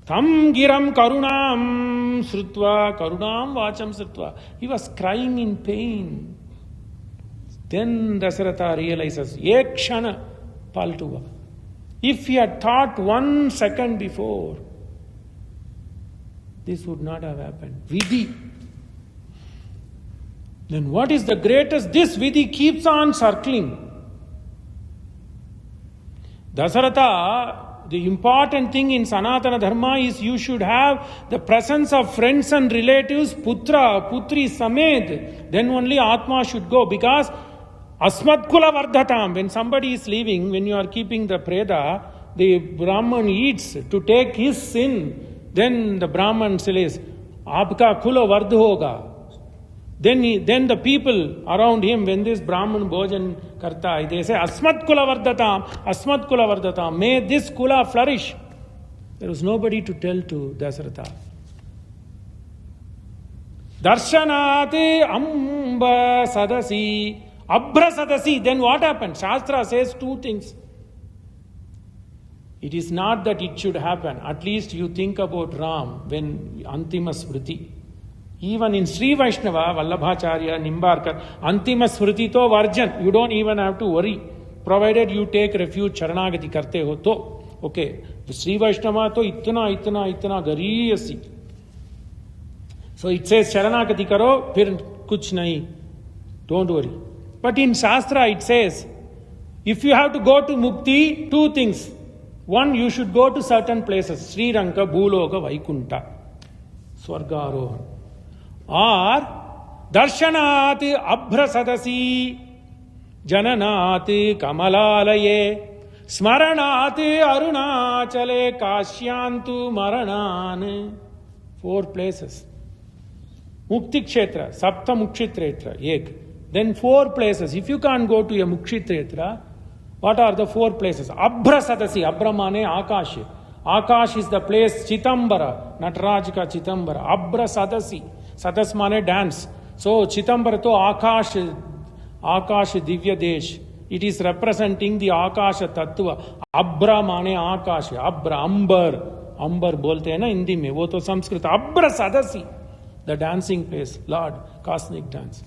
Tam giram karunam srutva, karunam vacham srutva. He was crying in pain. Then Dasaratha realizes, Ekshana paltuva. If he had thought 1 second before, this would not have happened. Vidhi. Then what is the greatest? This Vidhi keeps on circling. Dasaratha, the important thing in Sanatana Dharma is you should have the presence of friends and relatives, putra, putri, samed. Then only Atma should go, because Asmatkula Vardhatam, when somebody is leaving, when you are keeping the preda, the Brahman eats to take his sin. Then the Brahman says, Aapka kula vardh hoga. Then the people around him, when this Brahman bhojan karta, they say, Asmat kula vardhatam, may this kula flourish. There was nobody to tell to Dasaratha. Darshanate amba sadasi. Abhra sadasi. Then what happened? Shastra says 2 things. It is not that it should happen. At least you think about Ram when Antima Smriti. Even in Sri Vaishnava, Vallabhacharya, Nimbarkar, Antima Smriti to Varjan. You don't even have to worry. Provided you take refuge, Charanagati karte ho to. Okay. Sri Vaishnava to itna gariyasi. So it says Charanagati karo, fir kuch nahi. Don't worry. But in Shastra it says, if you have to go to Mukti, 2 things. 1, you should go to certain places. Sri Ranka, Bhuloka, Vaikunta. Swargarohan. Or, Darshanati Abhra Sadasi, Jananati Kamalalaye, Smaranati Arunachale, Kashyantu Maranan. 4 places. Mukti Kshetra, Sapta Mukshitretra, Ek. Then 4 places. If you can't go to a Mukshitretra, what are the 4 places? Abhra Sadasi, Abhra mane Akash. Akash is the place, Chitambara, Natarajika Chitambara. Abhra Sadasi. Sadas mane dance. So Chitambara to Akash Divya Desh. It is representing the Akasha Tattva. Abhra mane Akash. Abhra, Ambar. Ambar bolte hai na Hindi mein. Wo to Sanskrit. Abhra Sadasi. The dancing place. Lord, cosmic dance.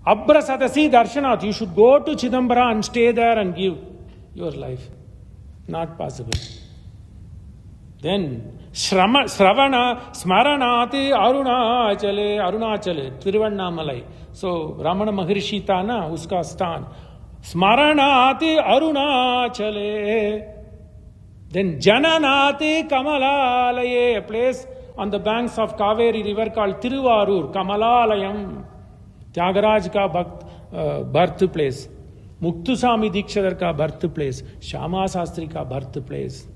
Abhra Sadasi Darshanath. You should go to Chidambara and stay there and give your life. Not possible. Then Shravana Smaranati Arunachale, Tiruvannamalai. So Ramana Maharishi Tana, uska stan. Smaranati Arunachale. Then Jananati Kamalalaye, a place on the banks of Kaveri river called Tiruvarur, Kamalalayam. Tyagaraj ka birthplace. Muktusami Dikshadar ka birthplace. Shama Sastri ka birthplace.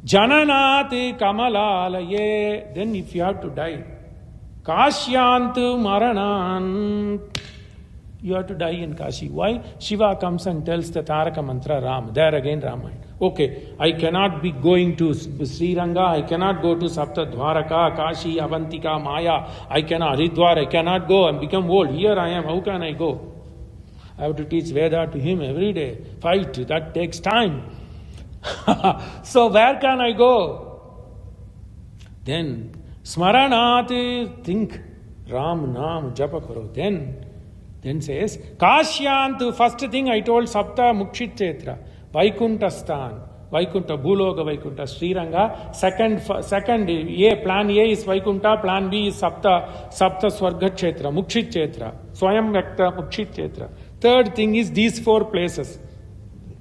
Jananati Kamalalaye. Then if you have to die, Kashyantu Maranan. You have to die in Kashi. Why? Shiva comes and tells the Taraka mantra Ram. There again Ramayana. Okay, I cannot be going to Sri Ranga, I cannot go to Sapta Dwaraka, Kashi, Avantika, Maya, I cannot, Haridwar, I cannot go and become old. Here I am, how can I go? I have to teach Veda to him every day. Fight, that takes time. So where can I go? Then, Smaranati, think, Ram, Nam, Japa Karo. Then says, Kashyantu, first thing I told Sapta Mukshitretra. Vaikunta Stan, Vaikunta, Bhuloka Vaikunta, Sri Ranga. Second, plan A is Vaikunta, plan B is Sapta Swarga Kshetra, Mukshit Kshetra, Swayam Vyakta Mukshit Kshetra. Third thing is these 4 places.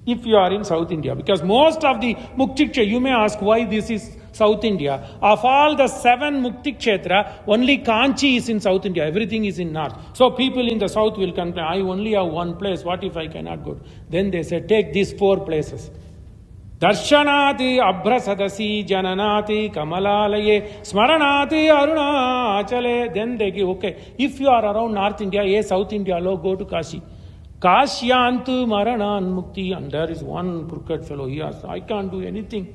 If you are in South India, because most of the Mukti Kshetra, you may ask why this is South India. Of all the 7 Mukti Kshetra, only Kanchi is in South India. Everything is in North. So people in the South will complain, I only have 1 place. What if I cannot go? Then they say, take these 4 places. Darshanati Abhra Sadasi Jananati Kamalalaye Smaranati Arunachale. Then they give, okay, if you are around North India, South India, go to Kashi. Kashyantu Maranan Mukti. And there is one crooked fellow, he asks, I can't do anything.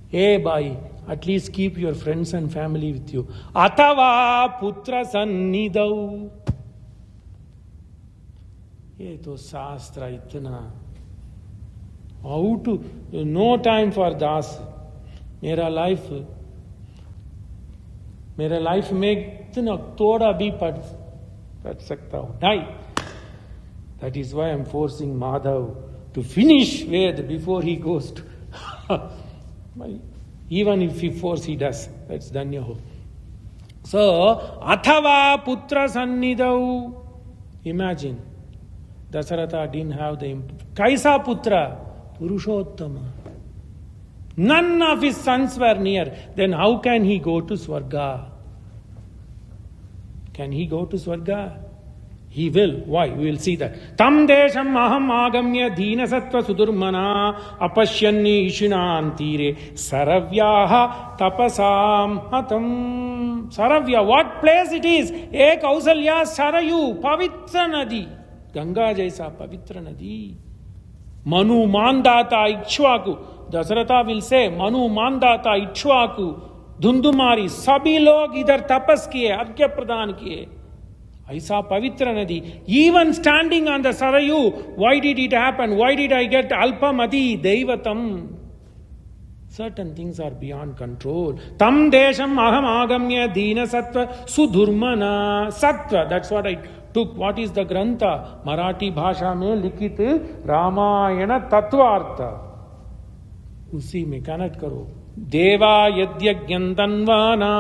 Hey, bhai, at least keep your friends and family with you. Atava Putra Sannidau. Ye to Shastra itna. How to, no time for das. मेरा life में इतना थोड़ा भी पढ़ सकता हूँ नहीं. That is why I am forcing Madhav to finish Ved before he goes to even if he force he does, that's Danyaho. So Athava Putra Sannidau. Imagine Dasaratha didn't have the Kaisa Putra Purushottama. None of his sons were near. Then how can he go to Swarga? Can he go to Swarga? He will. Why? We will see that. Tam desham aham agamya dina sattva sudurmana apashyanni ishinan tire saravyaha tapasam hatam. Saravya, what place it is? Ek Kausalya Sarayu, Pavitra Nadi. Ganga jaisa Pavitra Nadi. Manu Mandata Ikshwaku. Dasaratha will say, Manu Mandata Ikshwaku, Dhundumari, Sabhi log idhar tapas kiye, Argya Pradhan kiye. Aisa Pavitra Nadi. Even standing on the Sarayu, why did it happen? Why did I get Alpamadi, Deivatam? Certain things are beyond control. Tam desham aham agamya dina sattva sudurmana. Sattva, that's what I took. What is the Grantha? Marathi bhasha mein likit Ramayana Tattvartha. उसी में connect करो. देवा यद्यज्ञन्तन्वाना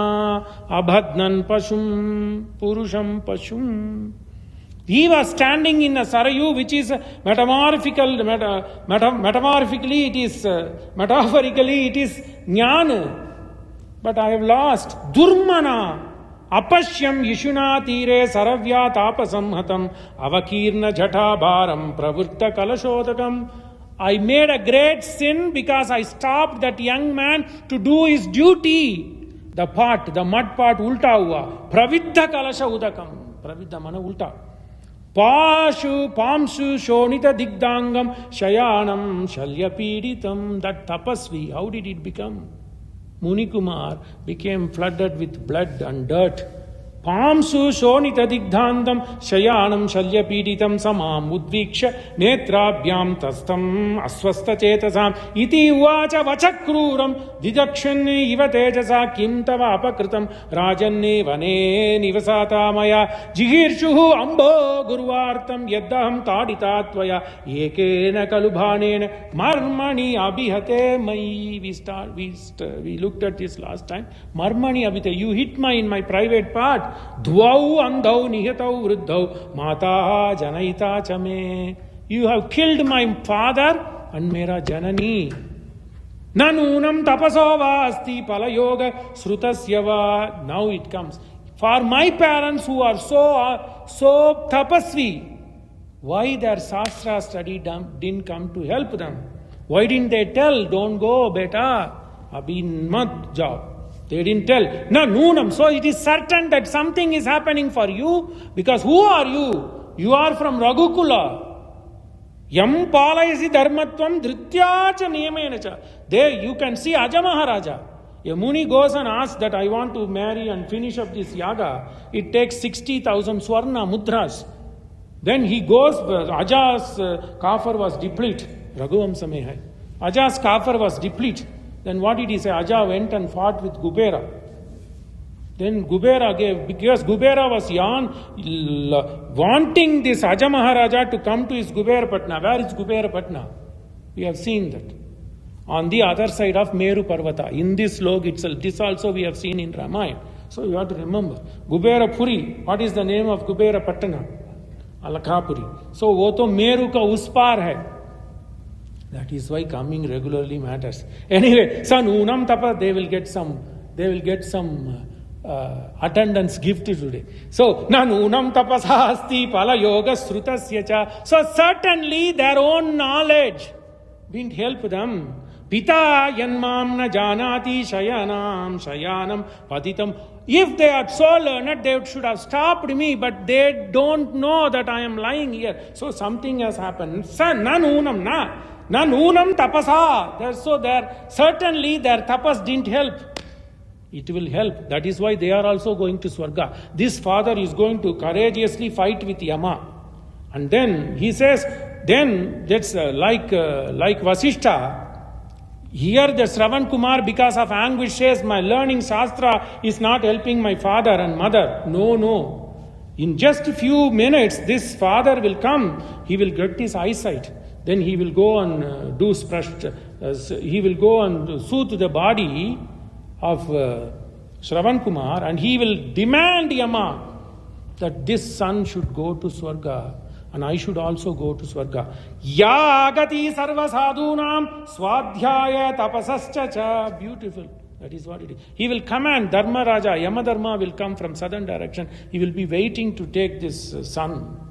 अभद्नन् पशुं पुरुषं पशुं. He was standing in a Sarayu, which is metaphorically it is jnana. But I have lost. Durmana apashyam yishuna tire saravya tapasam hatam avakirna jata bharam pravurta kalashodakam. I made a great sin because I stopped that young man to do his duty. The mud pot ulta hua. Pravidha kalasha udakam. Pravidha mana ulta. Pashu pamsu shonita digdangam shayanam shalyapeditam. That tapasvi, how did it become? Munikumar became flooded with blood and dirt. Pamsu shonita digdhandam shayanam shalyapeditam samam udviksha netrabhyam tastam aswasta chetasam iti uvacha vachakruram didakshan iva tejasa kim tava apakritam rajanne vane nivasata maya jihirshuhu ambo guruvartam yaddaham taditattvaya ekena kalubhanena marmani abhihate mai. We looked at this last time. Marmani abhihate, you hit in my private part. Dvau andhau nihatau vruddhau mata janayita chame. You have killed my father and mera janani. Nanunam tapasova asti palayoga srutasyava. Now it comes. For my parents who are so tapasvi, why their Shastra study didn't come to help them? Why didn't they tell, don't go beta, abhi mat jao? They didn't tell. Na noonam. So it is certain that something is happening for you, because who are you? You are from Raghukula. Yam palayasi dharmatvam dhrityacha niyamenacha. There you can see Aja Maharaja. A Muni goes and asks that I want to marry and finish up this yaga. It takes 60,000 swarna mudras. Then he goes, Aja's kafar was deplete. Raghuvamsa mein hai. Aja's kafar was deplete. Then what did he say? Aja went and fought with Kubera. Then Kubera gave, because Kubera was wanting this Aja Maharaja to come to his Kubera Patna. Where is Kubera Patna? We have seen that. On the other side of Meru Parvata. In this slok itself. This also we have seen in Ramayana. So you have to remember. Kubera Puri. What is the name of Kubera Patna? Alakhapuri. So wo to Meru ka us par hai. That is why coming regularly matters. Anyway, Sanunam Tapa, they will get some attendance gift today. So, Nanunam tapasasti pala yoga srutasya cha. So certainly their own knowledge didn't help them. Pita yanmam na janati shayanam shayanam patitam. If they are so learned, they should have stopped me, but they don't know that I am lying here. So something has happened. Nanunam na. Nanunam tapasa. So certainly their tapas didn't help. It will help. That is why they are also going to Swarga. This father is going to courageously fight with Yama. And then he says, then that's like Vasishta. Here the Shravan Kumar, because of anguish, says, my learning Shastra is not helping my father and mother. No. In just a few minutes, this father will come. He will get his eyesight. Then he will go and he will go and soothe the body of Shravan Kumar, and he will demand Yama that this son should go to Swarga. And I should also go to Swarga. Ya agati sarva sadhunam swadhyaya tapasascha cha. Beautiful. That is what it is. He will command Dharma Raja. Yamadharma will come from southern direction. He will be waiting to take this son.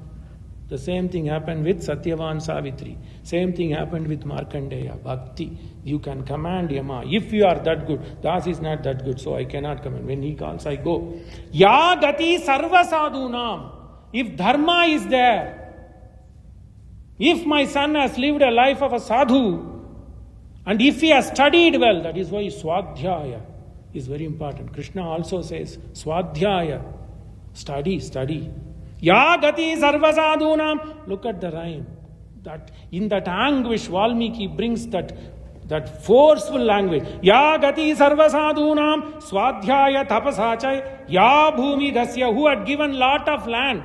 The same thing happened with Satyavan Savitri. Same thing happened with Markandeya. Bhakti. You can command Yama. If you are that good. Das is not that good, so I cannot command. When he calls, I go. Ya gati sarva sadhunam. If Dharma is there, if my son has lived a life of a sadhu, and if he has studied well, that is why Swadhyaya is very important. Krishna also says, Swadhyaya, study. Ya gati sarva sadhunam. Look at the rhyme. That in that anguish, Valmiki brings that forceful language. Ya gati sarva sadhunam swadhyaya tapasachai ya bhumi dasya, who had given lot of land.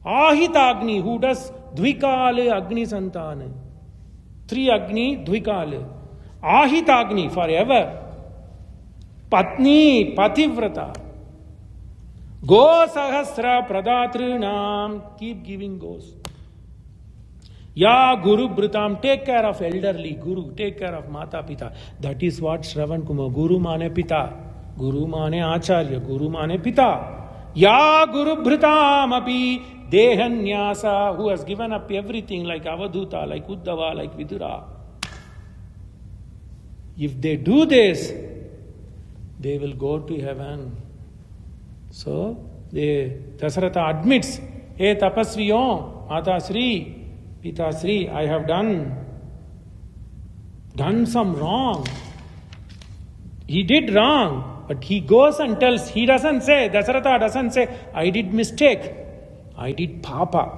Ahitagni, who does Dvikale Agni Santana. 3 Agni, Dvikale. Ahitagni, forever. Patni, Pativrata. Go Sahasra Pradatrinam. Keep giving goes. Ya Guru Britam, take care of elderly. Guru, take care of Mata Pita. That is what Shravan Kumar. Guru Mane Pita. Guru Mane Acharya. Guru Mane Pita. Ya Guru Britam api. Dehanyasa, who has given up everything like Avadhuta, like Uddhava, like Vidura. If they do this, they will go to heaven. So, Dasarata admits, Hey Tapasviyo, Mata Sri, Pita Sri, I have done some wrong. He did wrong, but he goes and tells, he doesn't say, Dasarata doesn't say, I did mistake. I did papa.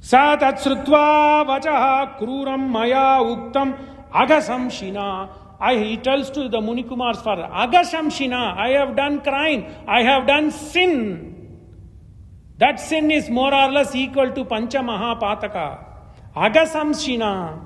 Sa tat srutva vachaha kruram maya uktam agasam shina. He tells to the Munikumars father, agasam shina, I have done crime, I have done sin. That sin is more or less equal to Pancha Mahapataka. Agasam shina.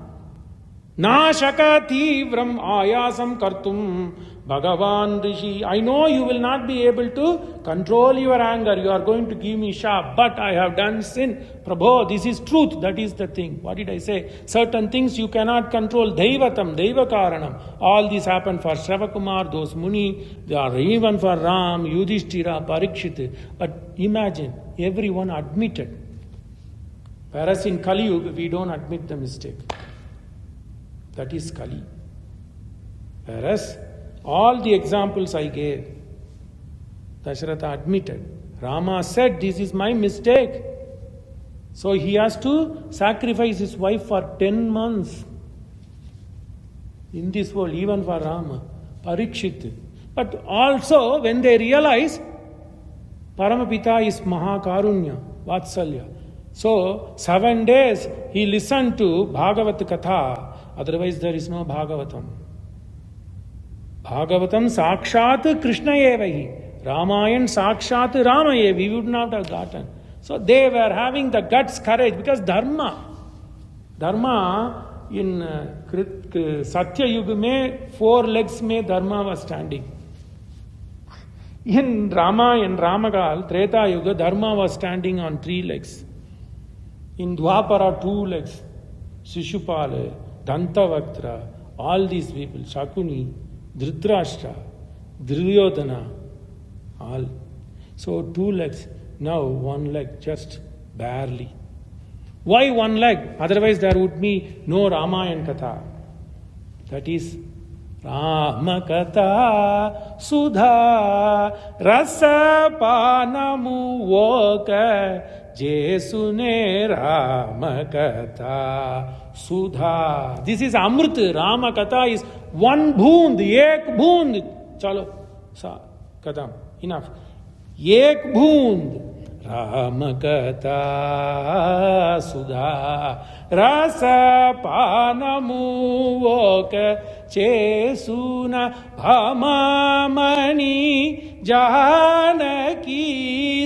Na shaka tivram ayasam kartum Bhagavan Rishi. I know you will not be able to control your anger. You are going to give me sharp, but I have done sin. Prabhu, this is truth. That is the thing. What did I say? Certain things you cannot control. Daivatam, Daivakaranam. All this happened for Shravan those Muni, they are even for Ram, Yudhishthira, Parikshit. But imagine, everyone admitted. Whereas in Kali Yuga, we don't admit the mistake. That is Kali. Whereas all the examples I gave, Dasharatha admitted. Rama said, this is my mistake. So he has to sacrifice his wife for 10 months. In this world, even for Rama. Parikshit. But also, when they realize, Paramapita is Mahakarunya, Vatsalya. So, 7 days he listened to Bhagavat Katha. Otherwise, there is no Bhagavatam. Bhagavatam Sakshat Krishna Evahi. Ramayan Sakshat Ramaye. We would not have gotten. So they were having the guts, courage, because Dharma in Satya Yuga mein 4 legs mein Dharma was standing. In Ramagal, Treta Yuga, Dharma was standing on 3 legs. In Dwapara, 2 legs. Shishupala, Dantavaktra, all these people, Shakuni, Dhritarashtra, Duryodhana, all. So 2 legs. Now 1 leg, just barely. Why 1 leg? Otherwise there would be no Ramayana Katha. That is Ramakatha Sudha Rasapanamu Voka Jesune Ramakatha Sudha. This is Amrit. Ramakatha is one bhoond, ek bhoond. Chalo, sa, kadam, enough. Ek bhoond. Ramakatha Sudha Rasa Panamu Voka Chesuna Bhamamani Janaki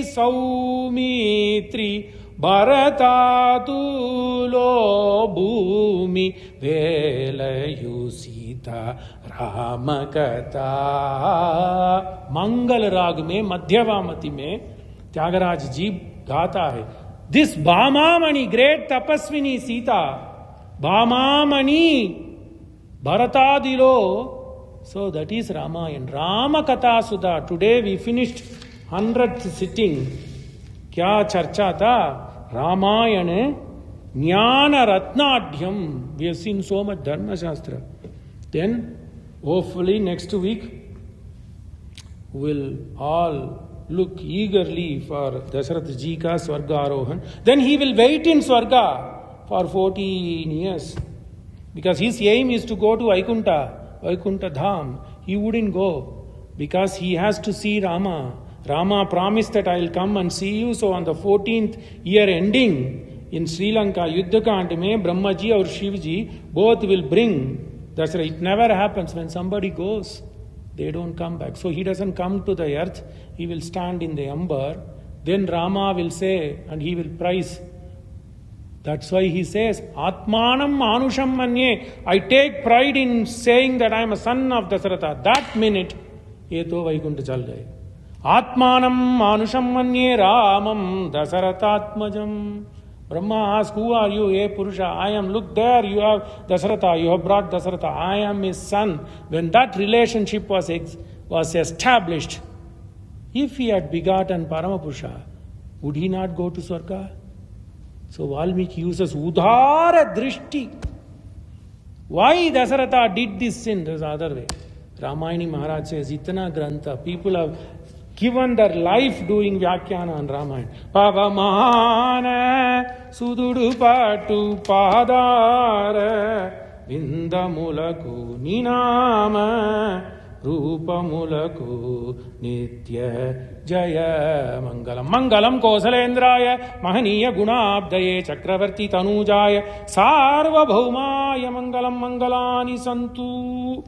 Saumitri Bharatatulo Bhumi Velayusita Ramakatha. Mangal Rag में मध्यवामति में त्यागराज जी गाता है, this भामामणि, great Tapaswini Sita, भामामणि भरतादिलो. So that is Ramayan. Ramakatha Sudha. Today we finished 100th sitting. क्या चर्चा था? Ramayana Jnana Ratnadhyam. We have seen so much Dharma Shastra. Then hopefully next week we'll all look eagerly for Dasarath ji ka Swarga Arohan. Then he will wait in Swarga for 14 years. Because his aim is to go to Vaikuntha Dham. He wouldn't go because he has to see Rama. Rama promised that I will come and see you. So on the 14th year ending in Sri Lanka, Yuddha Kand mein Brahma ji or Shiv ji both will bring Dasarath. It never happens when somebody goes, they don't come back. So he doesn't come to the earth. He will stand in the ember. Then Rama will say, and he will praise. That's why he says, Atmanam Manusham Manye. I take pride in saying that I am a son of Dasaratha. That minute, Yeto Vaikuntha chal gaye. Atmanam Manusham Manye Ramam Dasarathatmajam. Brahma asked, who are you, hey Purusha? I am, look there, you have Dasaratha, you have brought Dasaratha. I am his son. When that relationship was established, if he had begotten Paramapurusha, would he not go to Swarga? So Valmiki uses Udhara Drishti. Why Dasaratha did this sin? There's another way. Ramayani Maharaj says, Itana Grantha, people have given their life doing Vyakyana on Ramayana. Pavamana Sududu Patu Padara Vindamulaku Ninama Rupamulaku Nitya Jaya Mangalam. Mangalam Kosalendraya Mahaniya Gunabdaye Chakravarti Tanujaya Sarva Bhaumaya Mangalam Mangalani Santu.